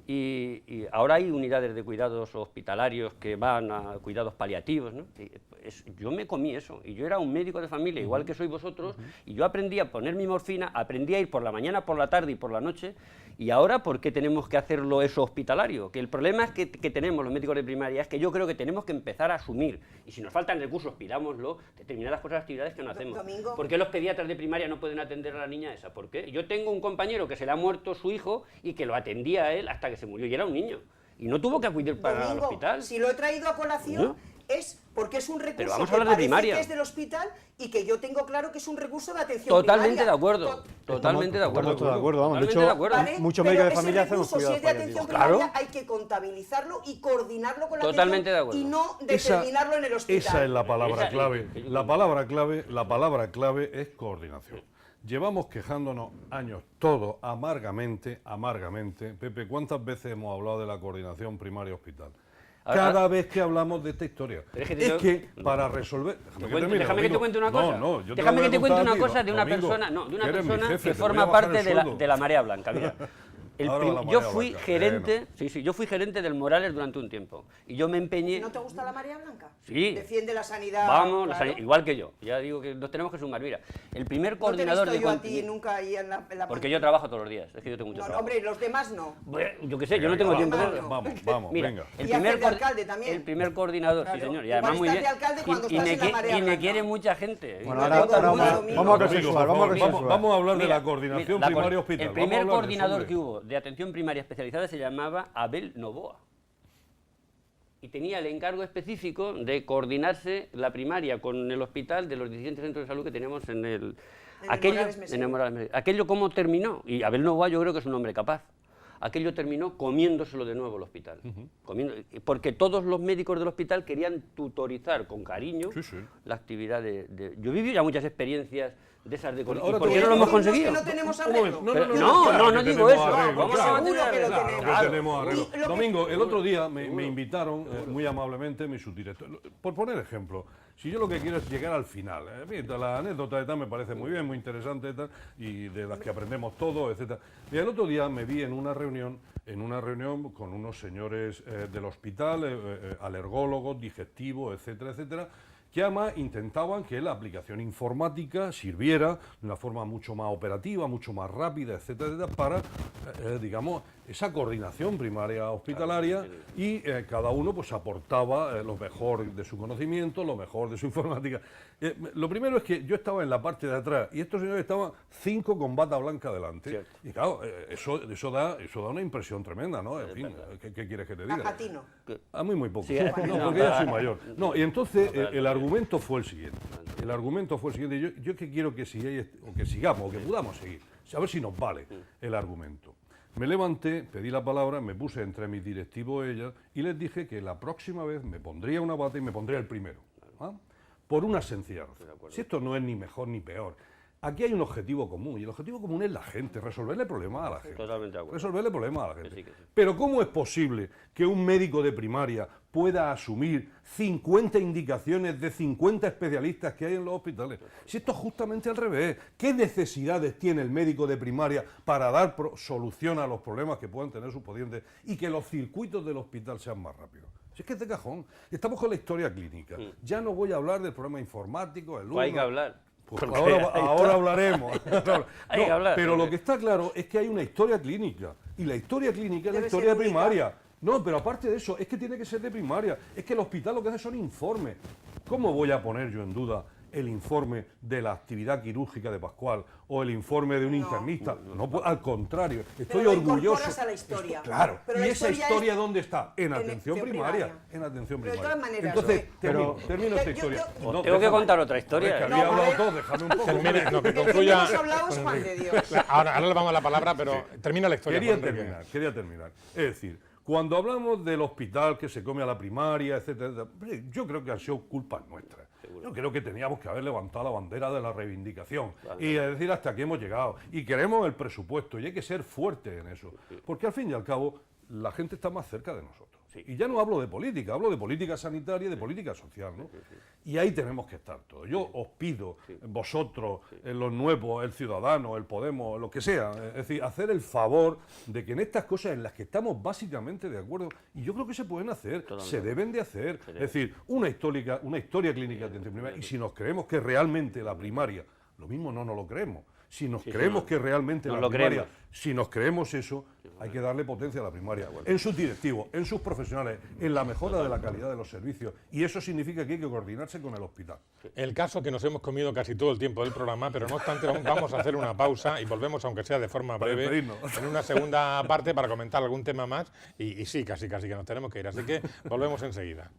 Y ahora hay unidades de cuidados hospitalarios que van a cuidados paliativos, ¿no? Yo me comí eso, y yo era un médico de familia, igual que sois vosotros, y yo aprendí a poner mi morfina, aprendí a ir por la mañana, por la tarde y por la noche, y ahora, ¿por qué tenemos que hacerlo eso hospitalario? Que el problema es que tenemos los médicos de primaria es que yo creo que tenemos que empezar a asumir, y si nos faltan recursos, pidámoslo, determinadas cosas, actividades que no hacemos. Domingo. ¿Por qué los pediatras de primaria no pueden atender a la niña esa? ¿Por qué? Yo tengo un compañero que se le ha muerto su hijo y que lo atendía a él hasta que se murió, y era un niño, y no tuvo que acudir para el Domingo, hospital. si lo he traído a colación No. es porque es un recurso Pero vamos a que hablar de parece primaria. que es del hospital y que yo tengo claro que es un recurso de atención Totalmente primaria. de acuerdo, totalmente de acuerdo. Estamos todos de acuerdo, vamos. De Totalmente hecho, de acuerdo. ¿Vale? muchos Pero médicos de ese familia hacemos recurso, si cuidados es de atención paliativos. primaria, hay que contabilizarlo y coordinarlo con la Totalmente de atención acuerdo. y no determinarlo en el hospital. Esa es la palabra Esa- clave. La palabra clave es coordinación. Llevamos quejándonos años todos amargamente. Pepe, ¿cuántas veces hemos hablado de la coordinación primaria-hospital? Cada vez que hablamos de esta historia. Pero es que Es yo- que para resolver... Déjame que te cuente una cosa. No, yo te Déjame lo voy que te a cuente contar una a ti, cosa de una Domingo, persona, no, de una que eres mi persona jefe, que te voy a forma bajar parte el de sueldo. la marea blanca. Mira, Ahora va la yo marea fui blanca. gerente, yo fui gerente del Morales durante un tiempo y yo me empeñé. ¿No te gusta la Marea Blanca? Sí. Defiende la sanidad. Vamos, claro. igual que yo. Ya digo que nos tenemos que sumar. Mira, el primer No te he coordinador visto de yo a ti continu- nunca ahí en la Porque yo trabajo todos los días, es que yo tengo mucho No, trabajo. hombre, los demás no. Bueno, yo qué sé, yo no tengo tiempo. Vamos, Mira, venga. el Y primer, haces de alcalde también. el primer coordinador, Claro. sí señor, y Igual además muy estás bien. de alcalde cuando estás me en la marea y me blanca. quiere mucha gente. Bueno, Y ahora, me gusta ahora mucho. vamos a Domingo, por consensuar, favor, vamos a consensuar. vamos a hablar de Mira, la coordinación mira, primaria-hospital. El primer Vamos a hablar de eso, coordinador hombre. que hubo de atención primaria especializada se llamaba Abel Novoa. Y tenía el encargo específico de coordinarse la primaria con el hospital de los 17 centros de salud que tenemos en el... Morales Mesero. en el Morales Mesero. Aquello cómo terminó, y Abel Novoa yo creo que es un hombre capaz. Aquello terminó comiéndoselo de nuevo el hospital. Porque todos los médicos del hospital querían tutorizar con cariño Sí, sí. la actividad Yo he vivido ya muchas experiencias de esas de... Bueno, ¿Y ahora por te qué no voy lo a hemos decir conseguido? que no tenemos Un momento. arreglo. Pero- claro no que digo tenemos eso. arreglo, Vamos a claro. mantener Seguro que lo arreglo. tenemos. Claro que Claro. tenemos arreglo. Y lo que- Domingo, el otro día me invitaron muy amablemente mi subdirector. Por poner ejemplo, si yo lo que quiero es llegar al final, en fin, la anécdota de tal me parece muy bien, muy interesante y tal, y de las que aprendemos todos, etcétera. Y el otro día me vi en una reunión con unos señores del hospital, alergólogos, digestivos, etcétera, etcétera, que además intentaban que la aplicación informática sirviera de una forma mucho más operativa, mucho más rápida, etcétera, etcétera, para, digamos, esa coordinación primaria hospitalaria y cada uno pues aportaba lo mejor de su conocimiento, lo mejor de su informática. Lo primero es que yo estaba en la parte de atrás y estos señores estaban 5 con bata blanca delante. Cierto. Y claro, eso da una impresión tremenda, ¿no? En fin, ¿qué quieres que te diga? A ti no. A mí muy poco. Sí, No, porque ya soy mayor. No, y entonces pero- el argumento fue el siguiente. El argumento fue el siguiente. Yo que quiero que sigáis, o que sigamos, o que podamos seguir. A ver si nos vale el argumento. Me levanté, pedí la palabra, me puse entre mis directivos y ellas y les dije que la próxima vez me pondría una bata y me pondría el primero. ¿Ah? Por una sencilla razón. Si esto no es ni mejor ni peor. Aquí hay un objetivo común y el objetivo común es la gente, resolverle problemas a la gente. Totalmente de acuerdo. Resolverle problemas a la gente. sí, que sí. Pero ¿cómo es posible que un médico de primaria pueda asumir 50 indicaciones de 50 especialistas que hay en los hospitales? Si esto es justamente al revés. ¿Qué necesidades tiene el médico de primaria para dar solución a los problemas que puedan tener sus pacientes y que los circuitos del hospital sean más rápidos? Si es que es de cajón. Estamos con la historia clínica. Ya no voy a hablar del problema informático, el Hay que hablar. Pues Porque ahora hablaremos. Hay que hablar. Pero lo que está claro es que hay una historia clínica. Y la historia clínica es la Debe historia ser única. primaria. No, pero aparte de eso, es que tiene que ser de primaria. Es que el hospital lo que hace son informes. ¿Cómo voy a poner yo en duda el informe de la actividad quirúrgica de Pascual o el informe de un internista? No, pues, al contrario, estoy lo orgulloso. incorporas a la historia. Claro. Pero ¿Y la esa historia historia es dónde está? En atención atención primaria. primaria. En atención Pero de primaria. todas maneras, Entonces, pero- termino esta yo- historia. yo- Os tengo que contar otra historia. Es que No, había a hablado ver. todo, déjame un poco. Termine, no, que El que concluya. hemos hablado es Juan de Dios. Ahora le vamos a la palabra, pero termina la historia. Juan Enrique. Quería terminar. Es decir, cuando hablamos del hospital que se come a la primaria, etcétera, yo creo que han sido culpas nuestras. Yo creo que teníamos que haber levantado la bandera de la reivindicación y decir hasta aquí hemos llegado. Y queremos el presupuesto y hay que ser fuertes en eso. Porque al fin y al cabo, la gente está más cerca de nosotros. Y ya no hablo de política, hablo de política sanitaria y de política social, ¿no? Y ahí tenemos que estar todos. Yo os pido, vosotros, los nuevos, el Ciudadano, el Podemos, lo que sea, es decir, hacer el favor de que en estas cosas en las que estamos básicamente de acuerdo, y yo creo que se pueden hacer, se deben de hacer, es decir, una historia clínica de atención primaria, y si nos creemos que realmente la primaria, lo mismo no nos lo creemos, si nos creemos que realmente nos la lo primaria, creemos. si nos creemos eso, hay que darle potencia a la primaria, en sus directivos, en sus profesionales, en la mejora de la calidad de los servicios, y eso significa que hay que coordinarse con el hospital. El caso que nos hemos comido casi todo el tiempo del programa, pero no obstante vamos a hacer una pausa y volvemos, aunque sea de forma Para breve, despedirnos. en una segunda parte para comentar algún tema más. Y sí, casi que nos tenemos que ir. Así que volvemos enseguida.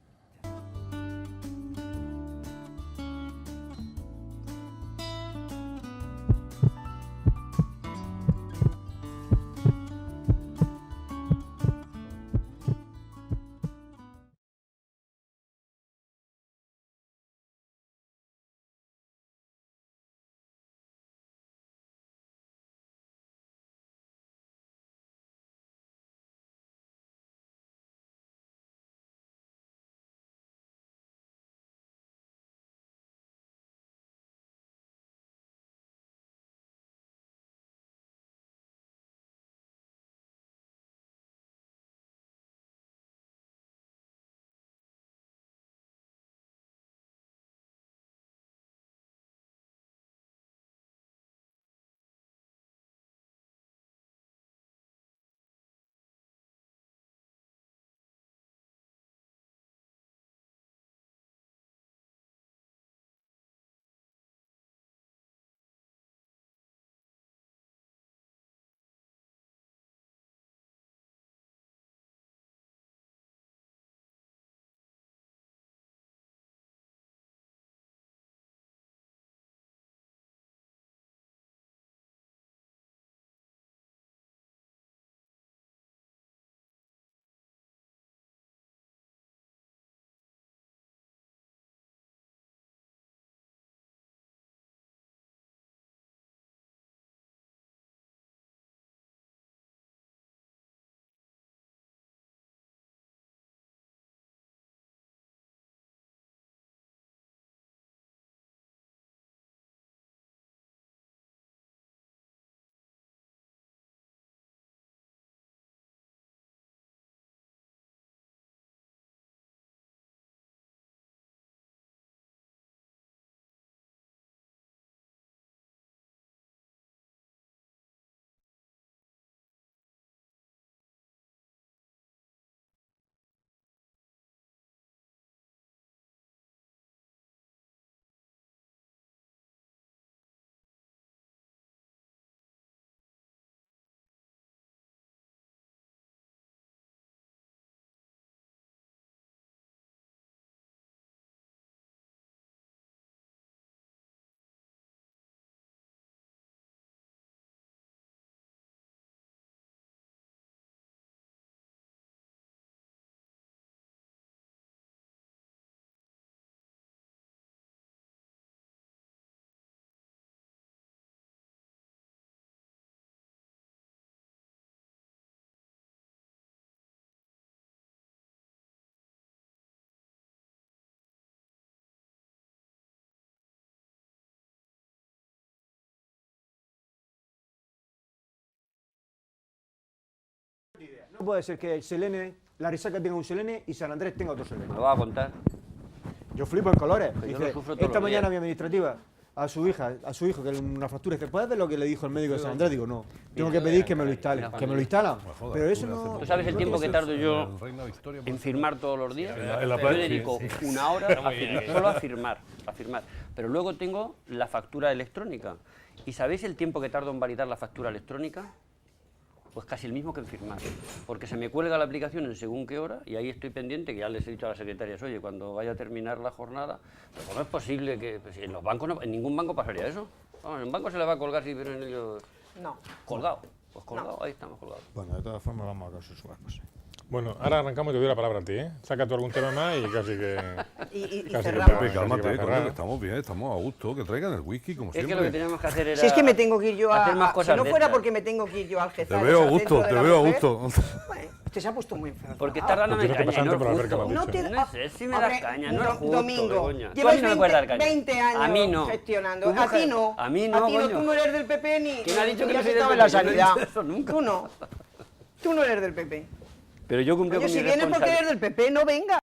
No puede ser que Selene, la Resaca tenga un Selene y San Andrés tenga otro Selene. ¿Lo vas a contar? Yo flipo en colores. Yo Dice, lo sufro todos esta los mañana días. mi administrativa, a su hijo que le una fractura, y dice, ¿puedes ver lo que le dijo el médico de San Andrés? Digo, no, tengo que pedir que me lo instalen, que me lo instalan. Pero eso no... ¿Tú sabes el tiempo que tardo yo En Reina Victoria, en firmar todos los días? En la Yo playa, dedico sí. una hora a firmar, solo a firmar. Pero luego tengo la factura electrónica. ¿Y sabéis el tiempo que tardo en validar la factura electrónica? Pues casi el mismo que en firmar, porque se me cuelga la aplicación en según qué hora y ahí estoy pendiente, que ya les he dicho a las secretarias, oye, cuando vaya a terminar la jornada, pues no es posible que, pues, en los bancos, en ningún banco pasaría eso. Vamos, en un banco se le va a colgar si vieron ellos No. colgado, pues colgado, ahí estamos colgados. Bueno, de todas formas vamos a consensuar cosas. Bueno, ahora arrancamos y te doy la palabra a ti, ¿eh? Saca tú algún tema más y casi que... Y casi que cerramos. Pepe, casi cálmate, que va a cerrar. coño, estamos bien, estamos a gusto, que traigan el whisky como Es siempre. que lo que teníamos que hacer era... Si es que me tengo que ir yo hacer más si cosas no de fuera estas. porque me tengo que ir yo al Te Algeciras, veo a al gusto, centro de te la veo a mujer, gusto. Bueno, usted se ha puesto muy enfermo. Porque estás dándome Pues tienes que caña, y no pasarte por la es verga, justo. me has No dicho. te- No sé, si me das Hombre, caña, no es justo, Domingo, Begoña. Tú a llevas mí no me puedes dar 20, caña. 20 años A mí no. gestionando. Tu A ti mujer- no. A mí no, A ti no, coño. tú no eres del PP ni... ¿Quién ha dicho que ni no has soy del estado en la PP? Yo no he sanidad. dicho eso nunca. Tú no. Tú no eres del PP. Pero yo cumplí Oye, con si mi vienes porque responsabilidad. eres del PP, no venga.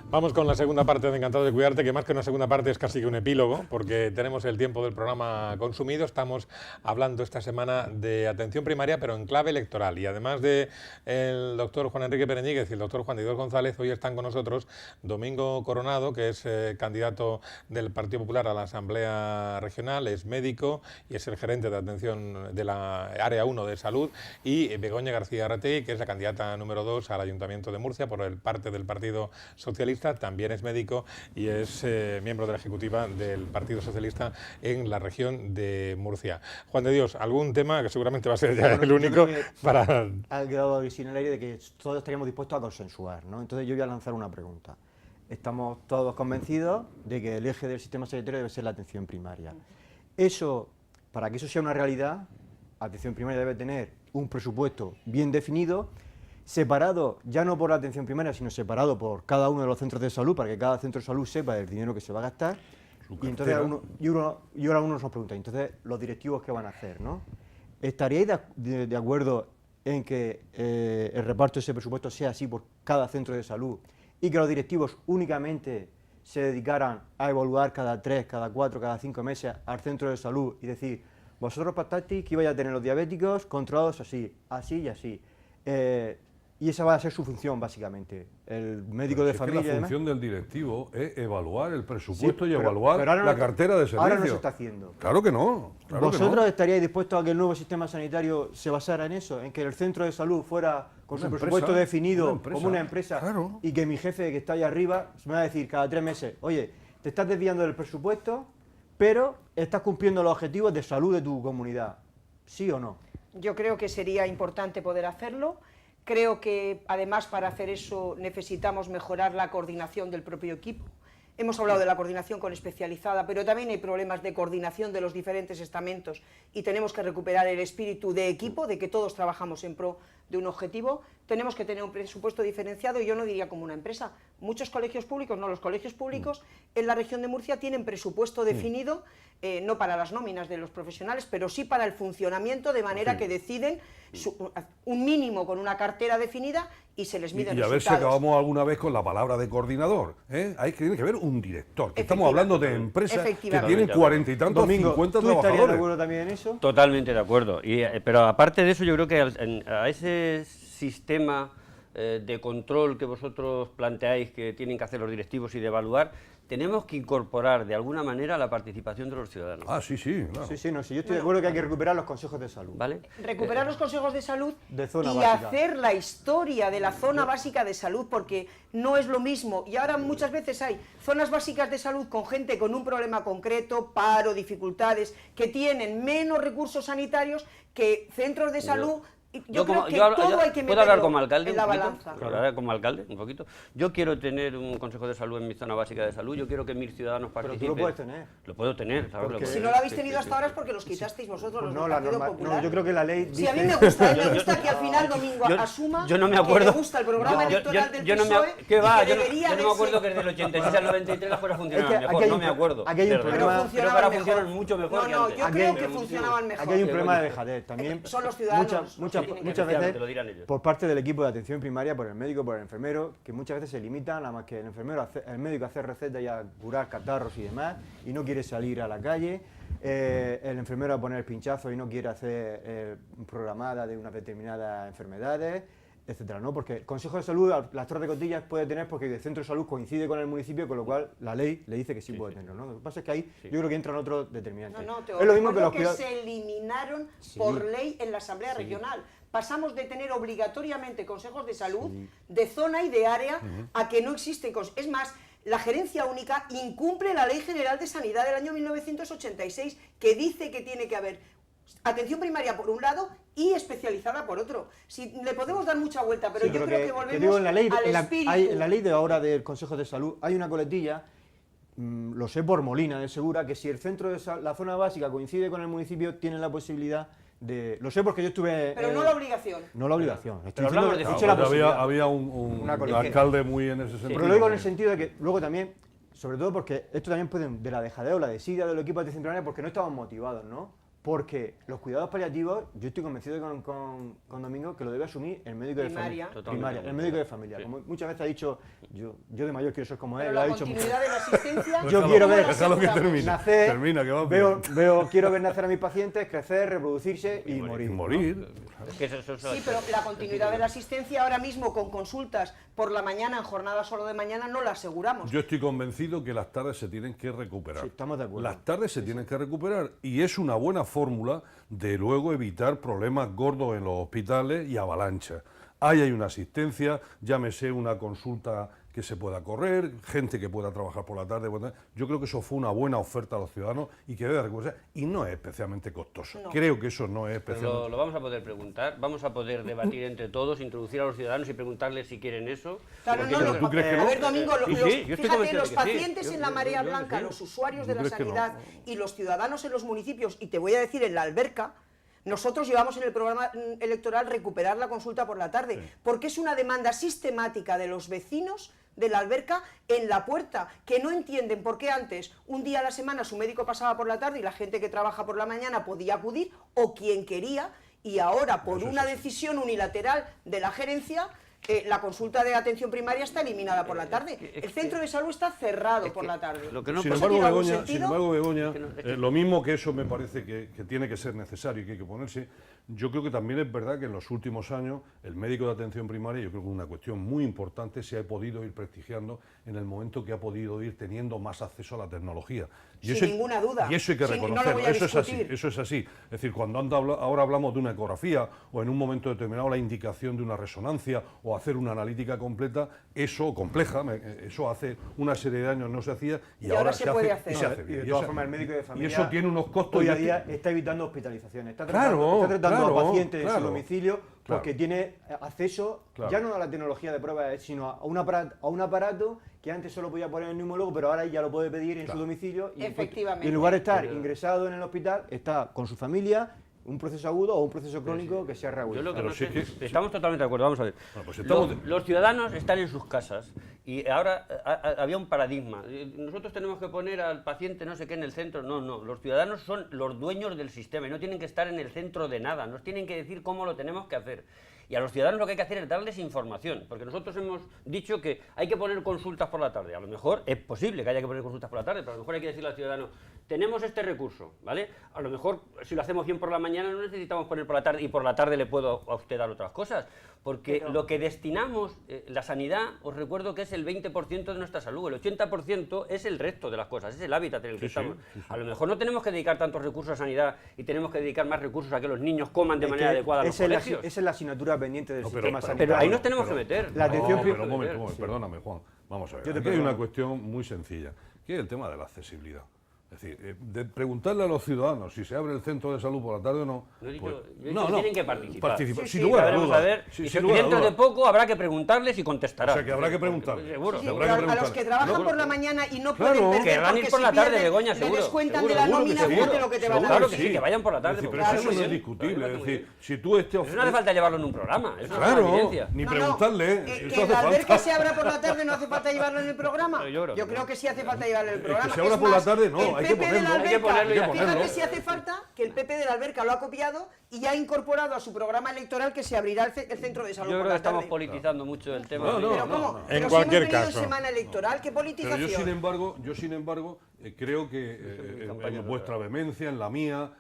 Vamos con la segunda parte de Encantado de Cuidarte, que más que una segunda parte es casi que un epílogo, porque tenemos el tiempo del programa consumido. Estamos hablando esta semana de atención primaria, pero en clave electoral. Y además de el doctor Juan Enrique Pereñíguez y el doctor Juan Diego González, hoy están con nosotros Domingo Coronado, que es candidato del Partido Popular a la Asamblea Regional, es médico y es el gerente de atención de la Área 1 de Salud, y Begoña García Arrategui, que es la candidata número 2 al Ayuntamiento de Murcia por el parte del Partido Socialista. También es médico y es miembro de la ejecutiva del Partido Socialista en la región de Murcia. Juan de Dios, algún tema que seguramente va a ser ya el único para... Ha quedado en el aire de que todos estaríamos dispuestos a consensuar, ¿no? Entonces yo voy a lanzar una pregunta. Estamos todos convencidos de que el eje del sistema sanitario debe ser la atención primaria. Eso, para que eso sea una realidad, la atención primaria debe tener un presupuesto bien definido, separado ya no por la atención primaria, sino separado por cada uno de los centros de salud, para que cada centro de salud sepa el dinero que se va a gastar. Y entonces ahora uno nos pregunta, entonces los directivos ¿qué van a hacer, no? ¿Estaríais de acuerdo en que el reparto de ese presupuesto sea así por cada centro de salud y que los directivos únicamente se dedicaran a evaluar cada 3, cada 4, cada 5 meses al centro de salud y decir, vosotros pactasteis que ibais a tener los diabéticos controlados así, así y así? Y esa va a ser su función, básicamente. El médico de familia... la además, función del directivo es evaluar el presupuesto Sí, y pero evaluar ahora no- la cartera de servicios. ahora no se está haciendo. Claro que no. Claro que ¿Vosotros no. estaríais dispuestos a que el nuevo sistema sanitario se basara en eso? En que el centro de salud fuera con Una su empresa, presupuesto definido una empresa, como una empresa claro. y que mi jefe que está allá arriba me va a decir cada 3 meses, oye, te estás desviando del presupuesto, pero estás cumpliendo los objetivos de salud de tu comunidad. ¿Sí o no? Yo creo que sería importante poder hacerlo. Creo que, además, para hacer eso necesitamos mejorar la coordinación del propio equipo. Hemos hablado de la coordinación con especializada, pero también hay problemas de coordinación de los diferentes estamentos y tenemos que recuperar el espíritu de equipo, de que todos trabajamos en pro de un objetivo, tenemos que tener un presupuesto diferenciado, y yo no diría como una empresa. Muchos colegios públicos, no, los colegios públicos en la región de Murcia tienen presupuesto definido, no para las nóminas de los profesionales, pero sí para el funcionamiento, de manera que deciden un mínimo con una cartera definida y se les miden Y a ver si resultados. acabamos alguna vez con la palabra de coordinador. Tiene que haber un director. Que estamos hablando de empresas que Efectivamente. tienen 40 y tantos, Domingo, 50 ¿tú estarías de trabajadores. acuerdo también en eso? Totalmente de acuerdo. Pero aparte de eso, yo creo que a ese sistema de control que vosotros planteáis que tienen que hacer los directivos y de evaluar, tenemos que incorporar de alguna manera la participación de los ciudadanos. Ah, sí, claro. Sí, no, sí, yo estoy de acuerdo que hay que recuperar los consejos de salud. ¿Vale? Recuperar los consejos de salud de zona y básica. hacer la historia de la zona básica de salud, porque no es lo mismo. Y ahora muchas veces hay zonas básicas de salud con gente con un problema concreto, paro, dificultades, que tienen menos recursos sanitarios que centros de salud. Yo creo que todo hay que ¿Puedo hablar meterlo como alcalde en la un poquito? balanza. ¿Puedo hablar como alcalde un poquito? Yo quiero tener un consejo de salud en mi zona básica de salud, yo quiero que mis ciudadanos Pero participen. tú lo puedes tener. Lo puedo tener, ¿sabes? Porque- Si no lo habéis tenido hasta ahora es porque los quitasteis vosotros, los No, del la Partido norma, Popular. no, yo creo que la ley dice... Sí, a mí me gusta que al final Domingo Yo- asuma yo no me que acuerdo. le gusta el programa electoral del yo no me, PSOE ¿qué va? y que Yo no, debería yo no me verse- acuerdo que desde el 86 al 93 las cosas funcionaban Es que mejor, aquí hay no un me pro- acuerdo. aquí hay un de verdad. problema- Pero Creo que ahora funcionaban funcionan mejor. mucho mejor No, que no, antes. yo Aquí creo hay- que funcionaban mejor. Aquí hay un Sí, problema de bueno. dejadez. También Son los ciudadanos los que muchas tienen que veces Efectivamente, lo dirán ellos. por parte del equipo de atención primaria, por el médico, por el enfermero, que muchas veces se limitan a más que el médico a hacer recetas y a curar catarros y demás, y no quiere salir a la calle, el enfermero a poner pinchazos y no quiere hacer programada de unas determinadas enfermedades, etcétera, ¿no? Porque el Consejo de Salud, las Torres de Cotillas puede tener porque el centro de salud coincide con el municipio, con lo cual la ley le dice que sí puede tenerlo, ¿no? Lo que pasa es que ahí yo creo que entran otros determinantes. No, te es lo mismo que recuerdo los que cuidados. se eliminaron Sí. por ley en la Asamblea Regional. Pasamos de tener obligatoriamente consejos de salud de zona y de área a que no existen. Es más, la gerencia única incumple la Ley General de Sanidad del año 1986, que dice que tiene que haber atención primaria por un lado y especializada por otro. Si le podemos dar mucha vuelta, pero Sí, yo creo que te volvemos digo, en la ley, al espíritu. en la ley de ahora del Consejo de Salud hay una coletilla, lo sé por Molina de Segura, que si el centro de la zona básica coincide con el municipio, tienen la posibilidad de... Lo sé porque yo estuve... Pero no la obligación. No la obligación. Estoy Pero hablamos diciendo- de escuché la Porque posibilidad. había un Una colección. alcalde muy en ese sentido. Pero lo digo en el sentido de que luego también, sobre todo porque esto también puede de la dejadez o la desidia del equipo de atención primaria, porque no estamos motivados, ¿no? Porque los cuidados paliativos, yo estoy convencido con Domingo que lo debe asumir el médico de Primaria. familia. Totalmente. El médico de familia. Sí. Como muchas veces ha dicho, yo de mayor quiero ser como él, Pero lo ha la dicho mucho. continuidad de la asistencia... Yo Déjalo, quiero ver- déjalo que termine. Nacer, Termina, que va quiero ver nacer a mis pacientes, crecer, reproducirse y morir. Y ¿no? morir. Es que eso Sí, pero la continuidad de la asistencia ahora mismo con consultas por la mañana, en jornada solo de mañana, no la aseguramos. Yo estoy convencido que las tardes se tienen que recuperar. Sí, estamos de acuerdo. Las tardes se tienen que recuperar y es una buena fórmula de luego evitar problemas gordos en los hospitales y avalanchas. Ahí hay una asistencia, llámese una consulta que se pueda correr, gente que pueda trabajar por la tarde. Yo creo que eso fue una buena oferta a los ciudadanos y que debe recuperarse y no es especialmente costoso. No. Creo que eso no es Pero especialmente... lo vamos a poder preguntar, vamos a poder debatir entre todos, introducir a los ciudadanos y preguntarles si quieren eso. Claro, Porque no, yo no, creo ¿tú crees que a no? ver, Domingo, Sí, yo estoy fíjate, convencido los de que sí. pacientes en la marea blanca, los usuarios de ¿Tú la crees que no? sanidad y los ciudadanos en los municipios, y te voy a decir, en la alberca, nosotros llevamos en el programa electoral recuperar la consulta por la tarde, porque es una demanda sistemática de los vecinos de la alberca en la puerta, que no entienden por qué antes, un día a la semana, su médico pasaba por la tarde y la gente que trabaja por la mañana podía acudir, o quien quería, y ahora, por una decisión unilateral de la gerencia, la consulta de atención primaria está eliminada por la tarde. El centro de salud está cerrado por la tarde. Lo que no Sin pasa- embargo, ¿tiene algún Begoña, sentido? lo mismo que eso me parece que tiene que ser necesario y que hay que ponerse, yo creo que también es verdad que en los últimos años el médico de atención primaria, yo creo que es una cuestión muy importante, se ha podido ir prestigiando en el momento que ha podido ir teniendo más acceso a la tecnología. Y Sin eso ninguna duda. Y eso hay que No lo reconocerlo, voy a eso es así, discutir. eso es así. Es decir, cuando ahora hablamos de una ecografía o en un momento determinado la indicación de una resonancia o hacer una analítica completa, eso compleja, eso hace una serie de años no se hacía y ahora se puede hace, hacer. y se hace Y bien. de Y todas eso- formas el médico de familia y eso tiene unos costos. hoy a y día está evitando hospitalizaciones, está Claro, tratando claro, a pacientes en su claro, domicilio porque claro. tiene acceso Claro. ya no a la tecnología de pruebas, sino a un aparato que antes solo podía poner el neumólogo, pero ahora ya lo puede pedir en su domicilio y Efectivamente. y en lugar de estar ingresado en el hospital, está con su familia un proceso agudo o un proceso crónico que sea Yo reagudizado. lo que Claro, no sí sé, que- estamos totalmente de acuerdo, vamos a ver. Bueno, pues estamos Los ciudadanos están en sus casas y ahora había un paradigma. Nosotros tenemos que poner al paciente no sé qué en el centro. No, no, los ciudadanos son los dueños del sistema y no tienen que estar en el centro de nada, nos tienen que decir cómo lo tenemos que hacer. Y a los ciudadanos lo que hay que hacer es darles información, porque nosotros hemos dicho que hay que poner consultas por la tarde. A lo mejor es posible que haya que poner consultas por la tarde, pero a lo mejor hay que decirle al ciudadano, tenemos este recurso, ¿vale? A lo mejor si lo hacemos bien por la mañana no necesitamos poner por la tarde y por la tarde le puedo a usted dar otras cosas, porque lo que destinamos, la sanidad, os recuerdo que es el 20% de nuestra salud, el 80% es el resto de las cosas, es el hábitat en el que estamos. A lo mejor no tenemos que dedicar tantos recursos a sanidad y tenemos que dedicar más recursos a que los niños coman de Es manera que adecuada en los esa es la- colegios. esa es la asignatura pendiente del No, sistema sanitario. Pero ahí nos tenemos que meter. La atención pero un primaria. momento, perdóname, Juan. Vamos a ver. Yo te Aquí hay una perdono. cuestión muy sencilla, que es el tema de la accesibilidad. Es decir, de preguntarle a los ciudadanos si se abre el centro de salud por la tarde o no. No he dicho- pues, yo he dicho que tienen que participar. Sí, sin sí, lugar a Veremos dudas. a ver, Sí, y sin lugar a dentro de dudas. poco habrá que preguntarles y contestarán. O sea, que habrá que preguntarles. Seguro. Sí, Habrá pero que a los preguntarle. que trabajan No, por la mañana y no claro, pueden perder querrán ir porque por si la tarde, pierden, Begoña, le seguro, descuentan seguro, de la seguro que nómina, sí. fíjate lo que te van a Claro dar. que sí, que vayan por la tarde. Es decir, porque pero claro, eso muy no es bien. discutible. Claro, Es muy decir, bien. si tú Eso no hace falta llevarlo en un programa, eso es una Claro, evidencia. ni No, preguntarle, no, eso que hace el albergue falta. se abra por la tarde no hace falta llevarlo en el programa. Yo creo que Yo no. creo que sí hace falta llevarlo en el programa. se abra Es por la más, tarde, no, el hay que PP de la ponerlo. Hay que Alberca, ponerlo y ya está. fíjate si hace falta que el PP de la Alberca lo ha copiado y ya ha incorporado a su programa electoral que se abrirá el centro de salud Yo por creo la que estamos tarde. politizando mucho el tema. No, no, Pero no, ¿cómo? no. En Pero si cualquier hemos tenido caso. semana electoral, ¿qué Pero politización? yo sin embargo, creo que en vuestra vehemencia, en la mía,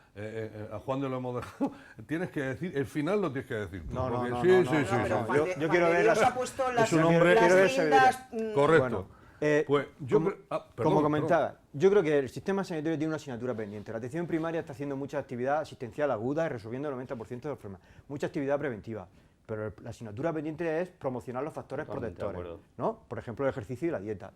a Juan de lo hemos dejado, tienes que decir, el final lo tienes que decir tú. No, no, porque no, sí, no, sí, no, sí, no, sí. pero no, Juan yo- de- yo Juan quiero de ver Dios las- ha puesto las, un hombre- las quiero ver esa riendas, Correcto. Bueno, Pues yo como, perdón, como comentaba, perdón. yo creo que el sistema sanitario tiene una asignatura pendiente. La atención primaria está haciendo mucha actividad asistencial aguda y resolviendo el 90% de los problemas. Mucha actividad preventiva. Pero la asignatura pendiente es promocionar los factores Totalmente de protectores, acuerdo. ¿no? Por ejemplo, el ejercicio y la dieta,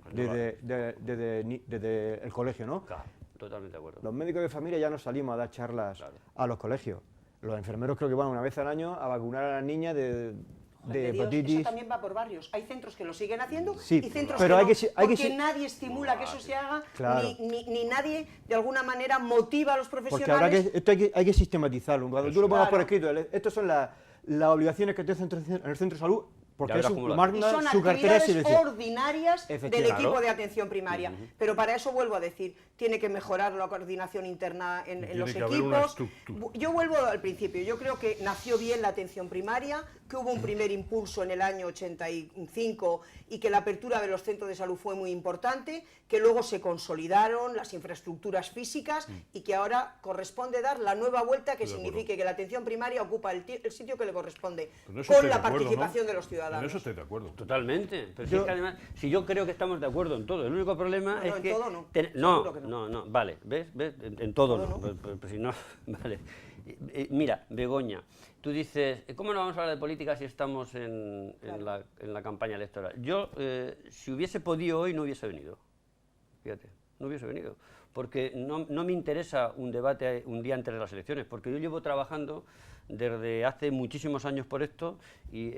desde el colegio, ¿no? Claro, totalmente de acuerdo. Los médicos de familia ya no salimos a dar charlas Claro. a los colegios. Los enfermeros creo que van una vez al año a vacunar a las niñas de de Dios, hepatitis. eso también va por barrios. Hay centros que lo siguen haciendo Sí, y centros pero que hay no, que si- hay que porque si- nadie estimula que eso se haga, Claro. ni nadie de alguna manera motiva a los Porque profesionales. habrá que, esto hay que sistematizarlo. Cuando tú lo pongas por Claro. escrito, estas son las obligaciones que tiene en el centro de salud, porque verás es cómo lo manda Y son su cartera de actividades servicio. ordinarias del Efectivamente. equipo de atención primaria. Pero para eso vuelvo a decir, tiene que mejorar la coordinación interna en Tiene los que haber una equipos. estructura. Yo vuelvo al principio, yo creo que nació bien la atención primaria, que hubo un primer impulso en el año 85 y que la apertura de los centros de salud fue muy importante, que luego se consolidaron las infraestructuras físicas y que ahora corresponde dar la nueva vuelta que Estoy de acuerdo. signifique que la atención primaria ocupa el sitio que le corresponde, En eso con estoy la de acuerdo, ¿no? participación de los En ciudadanos. eso estoy de acuerdo. Totalmente. Pero si Yo- es que además, si yo creo que estamos de acuerdo en todo, el único problema No, es en que... todo no. No, Seguro que no. no, vale, ¿ves? En todo Todo no. no. Pues si no, vale. Mira, Begoña, tú dices, ¿cómo no vamos a hablar de política si estamos en la campaña electoral? Yo, si hubiese podido hoy, no hubiese venido. Fíjate, no hubiese venido. Porque no me interesa un debate un día antes de las elecciones, porque yo llevo trabajando desde hace muchísimos años por esto y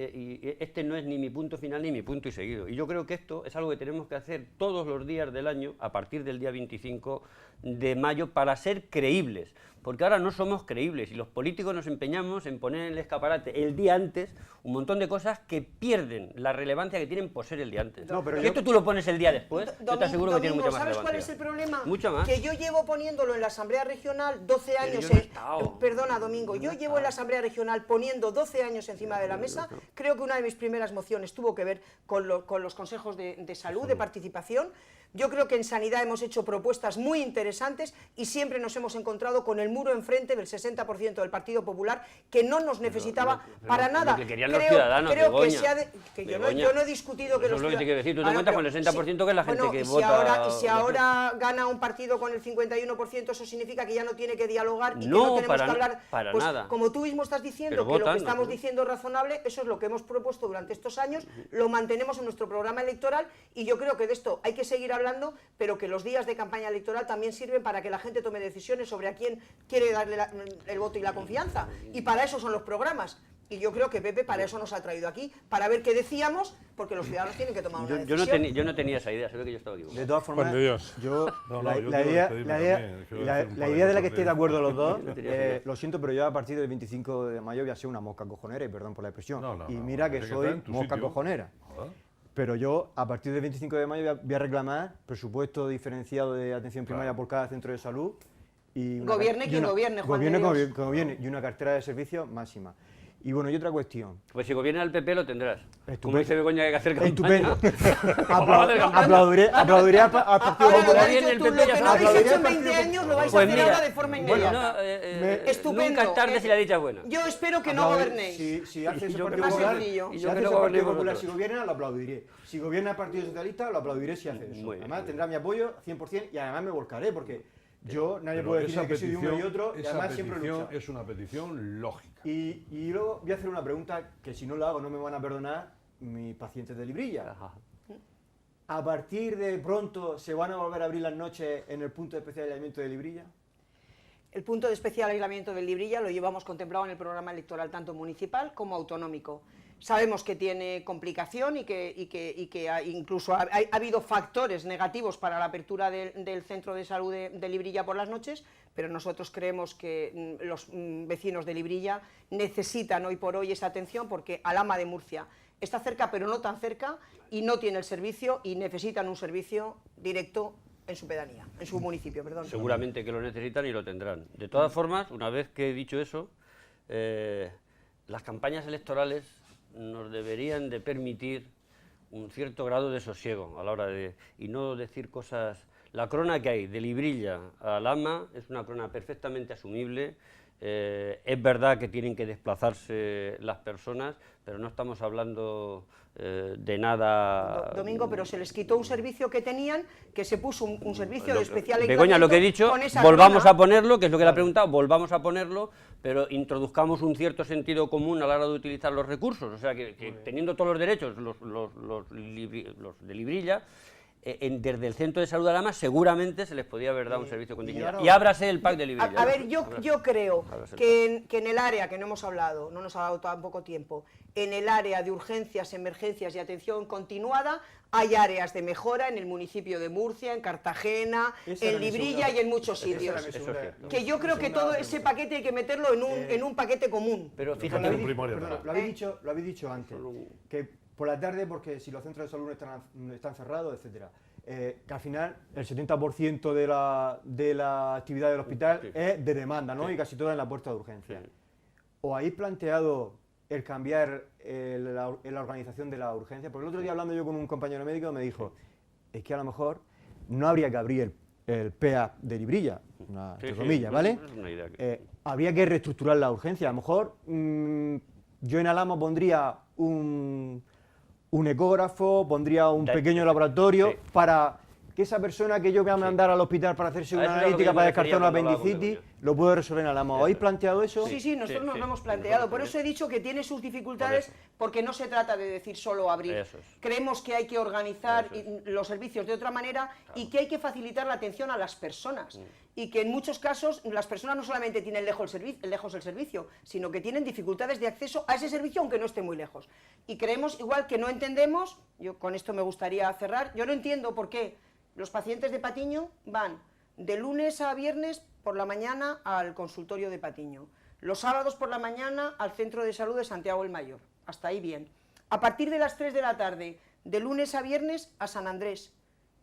este no es ni mi punto final ni mi punto y seguido. Y yo creo que esto es algo que tenemos que hacer todos los días del año a partir del día 25 de mayo para ser creíbles. Porque ahora no somos creíbles y los políticos nos empeñamos en poner en el escaparate el día antes un montón de cosas que pierden la relevancia que tienen por ser el día antes. No, pero si yo- esto tú lo pones el día después, yo te aseguro que tiene Domingo, mucha más ¿sabes relevancia. cuál es el problema? Mucho más. Que yo llevo poniéndolo en la Asamblea Regional 12 Pero años. yo no he estado. Perdona, Domingo, yo llevo en la Asamblea Regional poniendo 12 años encima de la mesa. Creo que una de mis primeras mociones tuvo que ver con los consejos de salud, de participación. Yo creo que en sanidad hemos hecho propuestas muy interesantes y siempre nos hemos encontrado con el muro enfrente del 60% del Partido Popular que no nos necesitaba para lo nada. que querían los ciudadanos, creo que Begoña. se ha que Begoña. yo no he discutido que Eso los es lo que te quiero decir, tú te Ahora, cuentas con pero el 60% que es la gente que y si vota. y si ahora gana un partido con el 51%, eso significa que ya no tiene que dialogar y que No, no tenemos para que hablar. para Pues, nada. como tú mismo estás diciendo, Pero que lo votan, que estamos ¿no? diciendo es razonable, eso es lo que hemos propuesto durante estos años, lo mantenemos en nuestro programa electoral y yo creo que de esto hay que seguir hablando, pero que los días de campaña electoral también sirven para que la gente tome decisiones sobre a quién quiere darle el voto y la confianza. Y para eso son los programas. Y yo creo que Pepe para eso nos ha traído aquí, para ver qué decíamos, porque los ciudadanos tienen que tomar una decisión. Yo no tenía esa idea, se ve que yo estaba equivocado. De todas formas, Juan de Dios. yo, No, la, yo la quiero idea, despedirme la idea- también, quiero la- decir un la par de idea de la que cosas estoy de acuerdo los dos, No tenía idea. lo siento, pero yo a partir del 25 de mayo voy a ser una mosca cojonera, y perdón por la expresión. No, no, y no, mira que tienes que estar soy en tu mosca sitio. cojonera. Ah. Pero yo, a partir del 25 de mayo, voy a reclamar presupuesto diferenciado de atención primaria Claro. por cada centro de salud. Y Gobierne quien gobierne, Juan de gobierne Dios. como gobierne, y una cartera de servicios máxima. Y bueno, y otra cuestión. Pues si gobierna el PP lo tendrás. Como Estupendo. dice Begoña que hay que hacer campaña. Estupendo. Aplaudiré al Partido Ahora Popular. lo que has bien, dicho el tú, PP lo ya que sabe. no habéis Aplaudiré hecho en al 20 Partido años lo vais a Pues hacer mira, ahora de forma bueno, inmediata. Estupendo. Nunca es tarde si la dicha es buena. Yo espero que no gobernéis. Si hace ese yo Partido que no Popular, sencillo. si Y yo hace que no ese Partido gobernéis Popular, vosotros. si gobierna, lo aplaudiré. Si gobierna el Partido Socialista, lo aplaudiré si hace eso. Muy bien, Además, muy tendrá mi apoyo 100% y además me volcaré, porque yo, nadie Pero puede esa decir que soy de uno y otro, y esa además siempre he petición luchado. es una petición lógica. Y luego voy a hacer una pregunta que si no la hago no me van a perdonar mis pacientes de Librilla. Ajá. ¿A partir de pronto se van a volver a abrir las noches en el punto de especial aislamiento de Librilla? El punto de especial aislamiento del Librilla lo llevamos contemplado en el programa electoral tanto municipal como autonómico. Sabemos que tiene complicación y que incluso ha habido factores negativos para la apertura del centro de salud de Librilla por las noches, pero nosotros creemos que los vecinos de Librilla necesitan hoy por hoy esa atención porque Alhama de Murcia está cerca pero no tan cerca y no tiene el servicio y necesitan un servicio directo en su pedanía, en su municipio, perdón. Seguramente que lo necesitan y lo tendrán. De todas formas, una vez que he dicho eso, las campañas electorales nos deberían de permitir un cierto grado de sosiego a la hora de... y no decir cosas... La crona que hay de Librilla a Alhama es una crona perfectamente asumible. Es verdad que tienen que desplazarse las personas, pero no estamos hablando de nada... Domingo, pero se les quitó un servicio que tenían, que se puso un servicio de especial Begoña, lo que he dicho, con esa volvamos crona. a ponerlo, que es lo que le ha preguntado, volvamos a ponerlo, pero introduzcamos un cierto sentido común a la hora de utilizar los recursos, o sea, que teniendo todos los derechos, los de Librilla, desde el centro de salud de Alhama seguramente se les podía haber dado un servicio con dignidad. ahora- Y ábrase el pack de Librilla. A ver, yo creo Ábrase el que en el área, que no hemos hablado, no nos ha dado tan poco tiempo, en el área de urgencias, emergencias y atención continuada, hay áreas de mejora en el municipio de Murcia, en Cartagena, Esa en era mi Librilla segunda- y en muchos esa era sitios. mi Eso es segunda- cierto. Que yo creo mi que segunda todo ese pregunta. paquete hay que meterlo en un paquete común. Pero Lo fíjate, habéis, primaria perdona, también. lo habéis dicho antes, que por la tarde, porque si los centros de salud están cerrados, etcétera, que al final el 70% de la actividad del hospital Sí. es de demanda, ¿no? Sí. Y casi toda en la puerta de urgencia. Sí. ¿O habéis planteado el cambiar la organización de la urgencia? Porque el otro día hablando yo con un compañero médico me dijo, es que a lo mejor no habría que abrir el PEA de Librilla, entre sí, comillas, ¿vale? es una idea que- Habría que reestructurar la urgencia. A lo mejor yo en Alhama pondría un ecógrafo, pondría un Ya, pequeño laboratorio sí. para que esa persona que yo voy a mandar al hospital para hacerse A eso una es a lo que analítica yo me para refería descartar una cuando hablaba con apendicitis, lo puedo resolver en Alhama. ¿Habéis planteado eso? Sí, nosotros nos sí, lo hemos sí, planteado. nosotros Por eso he dicho que tiene sus dificultades, porque no se trata de decir solo abrir. Eso es. Creemos que hay que organizar Eso los servicios de otra manera y que hay que facilitar la atención a las personas. Y que en muchos casos las personas no solamente tienen lejos el servicio, sino que tienen dificultades de acceso a ese servicio aunque no esté muy lejos. Y creemos, igual que no entendemos, yo con esto me gustaría cerrar, yo no entiendo por qué los pacientes de Patiño van de lunes a viernes por la mañana al consultorio de Patiño, los sábados por la mañana al centro de salud de Santiago el Mayor, hasta ahí bien. A partir de las 3 de la tarde, de lunes a viernes a San Andrés,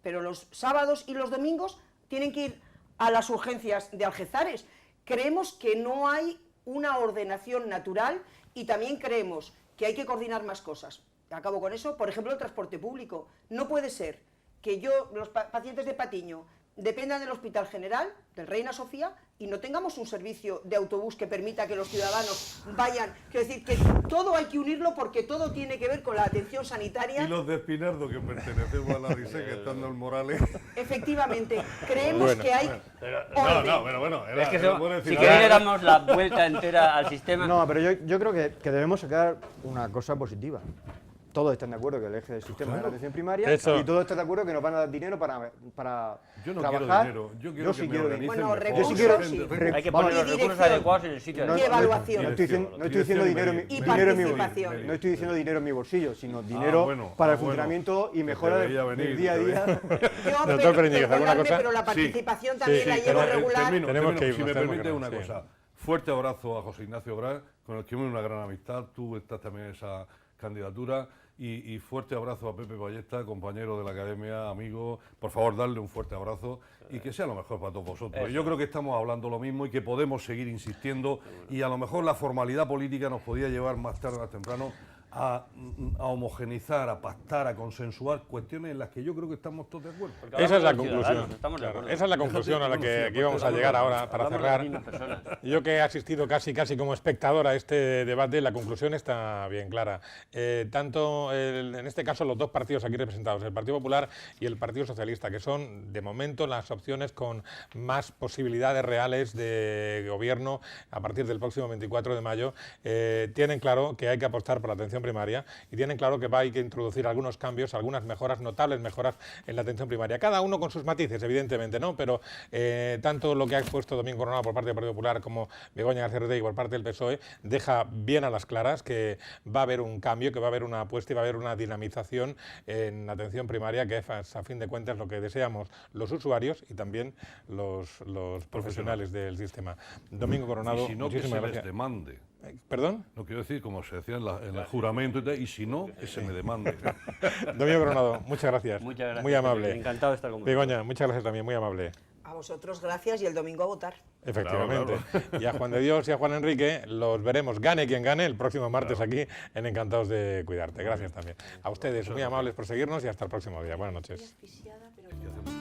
pero los sábados y los domingos tienen que ir a las urgencias de Algezares. Creemos que no hay una ordenación natural y también creemos que hay que coordinar más cosas. Acabo con eso, por ejemplo, el transporte público. No puede ser que los pacientes de Patiño dependan del Hospital General, del Reina Sofía, y no tengamos un servicio de autobús que permita que los ciudadanos vayan. Quiero decir que todo hay que unirlo porque todo tiene que ver con la atención sanitaria. Y los de Espinardo, que pertenecemos a la RISE, que están en Morales. Efectivamente, creemos Bueno, que hay No, orden. pero bueno, Es que era por decir, si ahora- queréis le damos la vuelta entera al sistema. No, pero yo creo que debemos sacar una cosa positiva. todos están de acuerdo que el eje del sistema es la atención primaria Eso. y todos están de acuerdo que nos van a dar dinero para Yo no trabajar. quiero dinero, yo quiero sí que me quiero organicen Bueno, mejor. recursos, Yo sí quiero- sí. Hay que Vamos, poner los y recursos dirección. adecuados en el sitio Y adecuado. evaluación. No estoy diciendo dinero, Y dinero en mi participación. no estoy diciendo dinero en mi bolsillo, sino dinero bueno, para el bueno. funcionamiento y Que mejora te veía del venir, día a te día. Yo, Doctor Íñiguez, ¿alguna perdonadme, cosa? pero la participación también la llevo pero, regular. Tenemos que irnos, si me tenemos permite que una irnos, sí. cosa, fuerte abrazo a José Ignacio Gras, con el que hubo una gran amistad, tú estás también en esa candidatura, y fuerte abrazo a Pepe Ballesta, compañero de la academia, amigo, por favor darle un fuerte abrazo y que sea lo mejor para todos vosotros. Yo creo que estamos hablando lo mismo y que podemos seguir insistiendo, y a lo mejor la formalidad política nos podía llevar más tarde o más temprano a homogeneizar, a pactar, a consensuar cuestiones en las que yo creo que estamos todos de acuerdo. Porque Esa es la hablamos de los conclusión. ciudadanos, estamos de Claro, acuerdo. esa es la conclusión a la que íbamos a llegar ahora para Hablamos de las cerrar. mismas personas. Yo que he asistido casi como espectador a este debate, la conclusión está bien clara. Tanto en este caso los dos partidos aquí representados, el Partido Popular y el Partido Socialista, que son de momento las opciones con más posibilidades reales de gobierno a partir del próximo 24 de mayo, tienen claro que hay que apostar por la atención primaria y tienen claro que hay que introducir algunos cambios, algunas mejoras, notables mejoras en la atención primaria. Cada uno con sus matices, evidentemente, ¿no? Pero tanto lo que ha expuesto Domingo Coronado por parte del Partido Popular como Begoña García Rodríguez por parte del PSOE deja bien a las claras que va a haber un cambio, que va a haber una apuesta y va a haber una dinamización en la atención primaria, que es a fin de cuentas lo que deseamos los usuarios y también los profesionales del sistema. Domingo Coronado, Y si no, que muchísimas se les gracias. demande. ¿Perdón? No quiero decir, como se decía en el juramento, y tal, y si no, que se me demande. Domingo Coronado, muchas gracias. Muchas gracias. Muy amable. Encantado de estar con vosotros. Begoña, muchas gracias también, muy amable. A vosotros gracias y el domingo a votar. Efectivamente. Y a Juan de Dios y a Juan Enrique los veremos, gane quien gane, el próximo martes aquí en Encantados de Cuidarte. Gracias también. A ustedes, muy amables por seguirnos y hasta el próximo día. Buenas noches. Asfixiada, pero...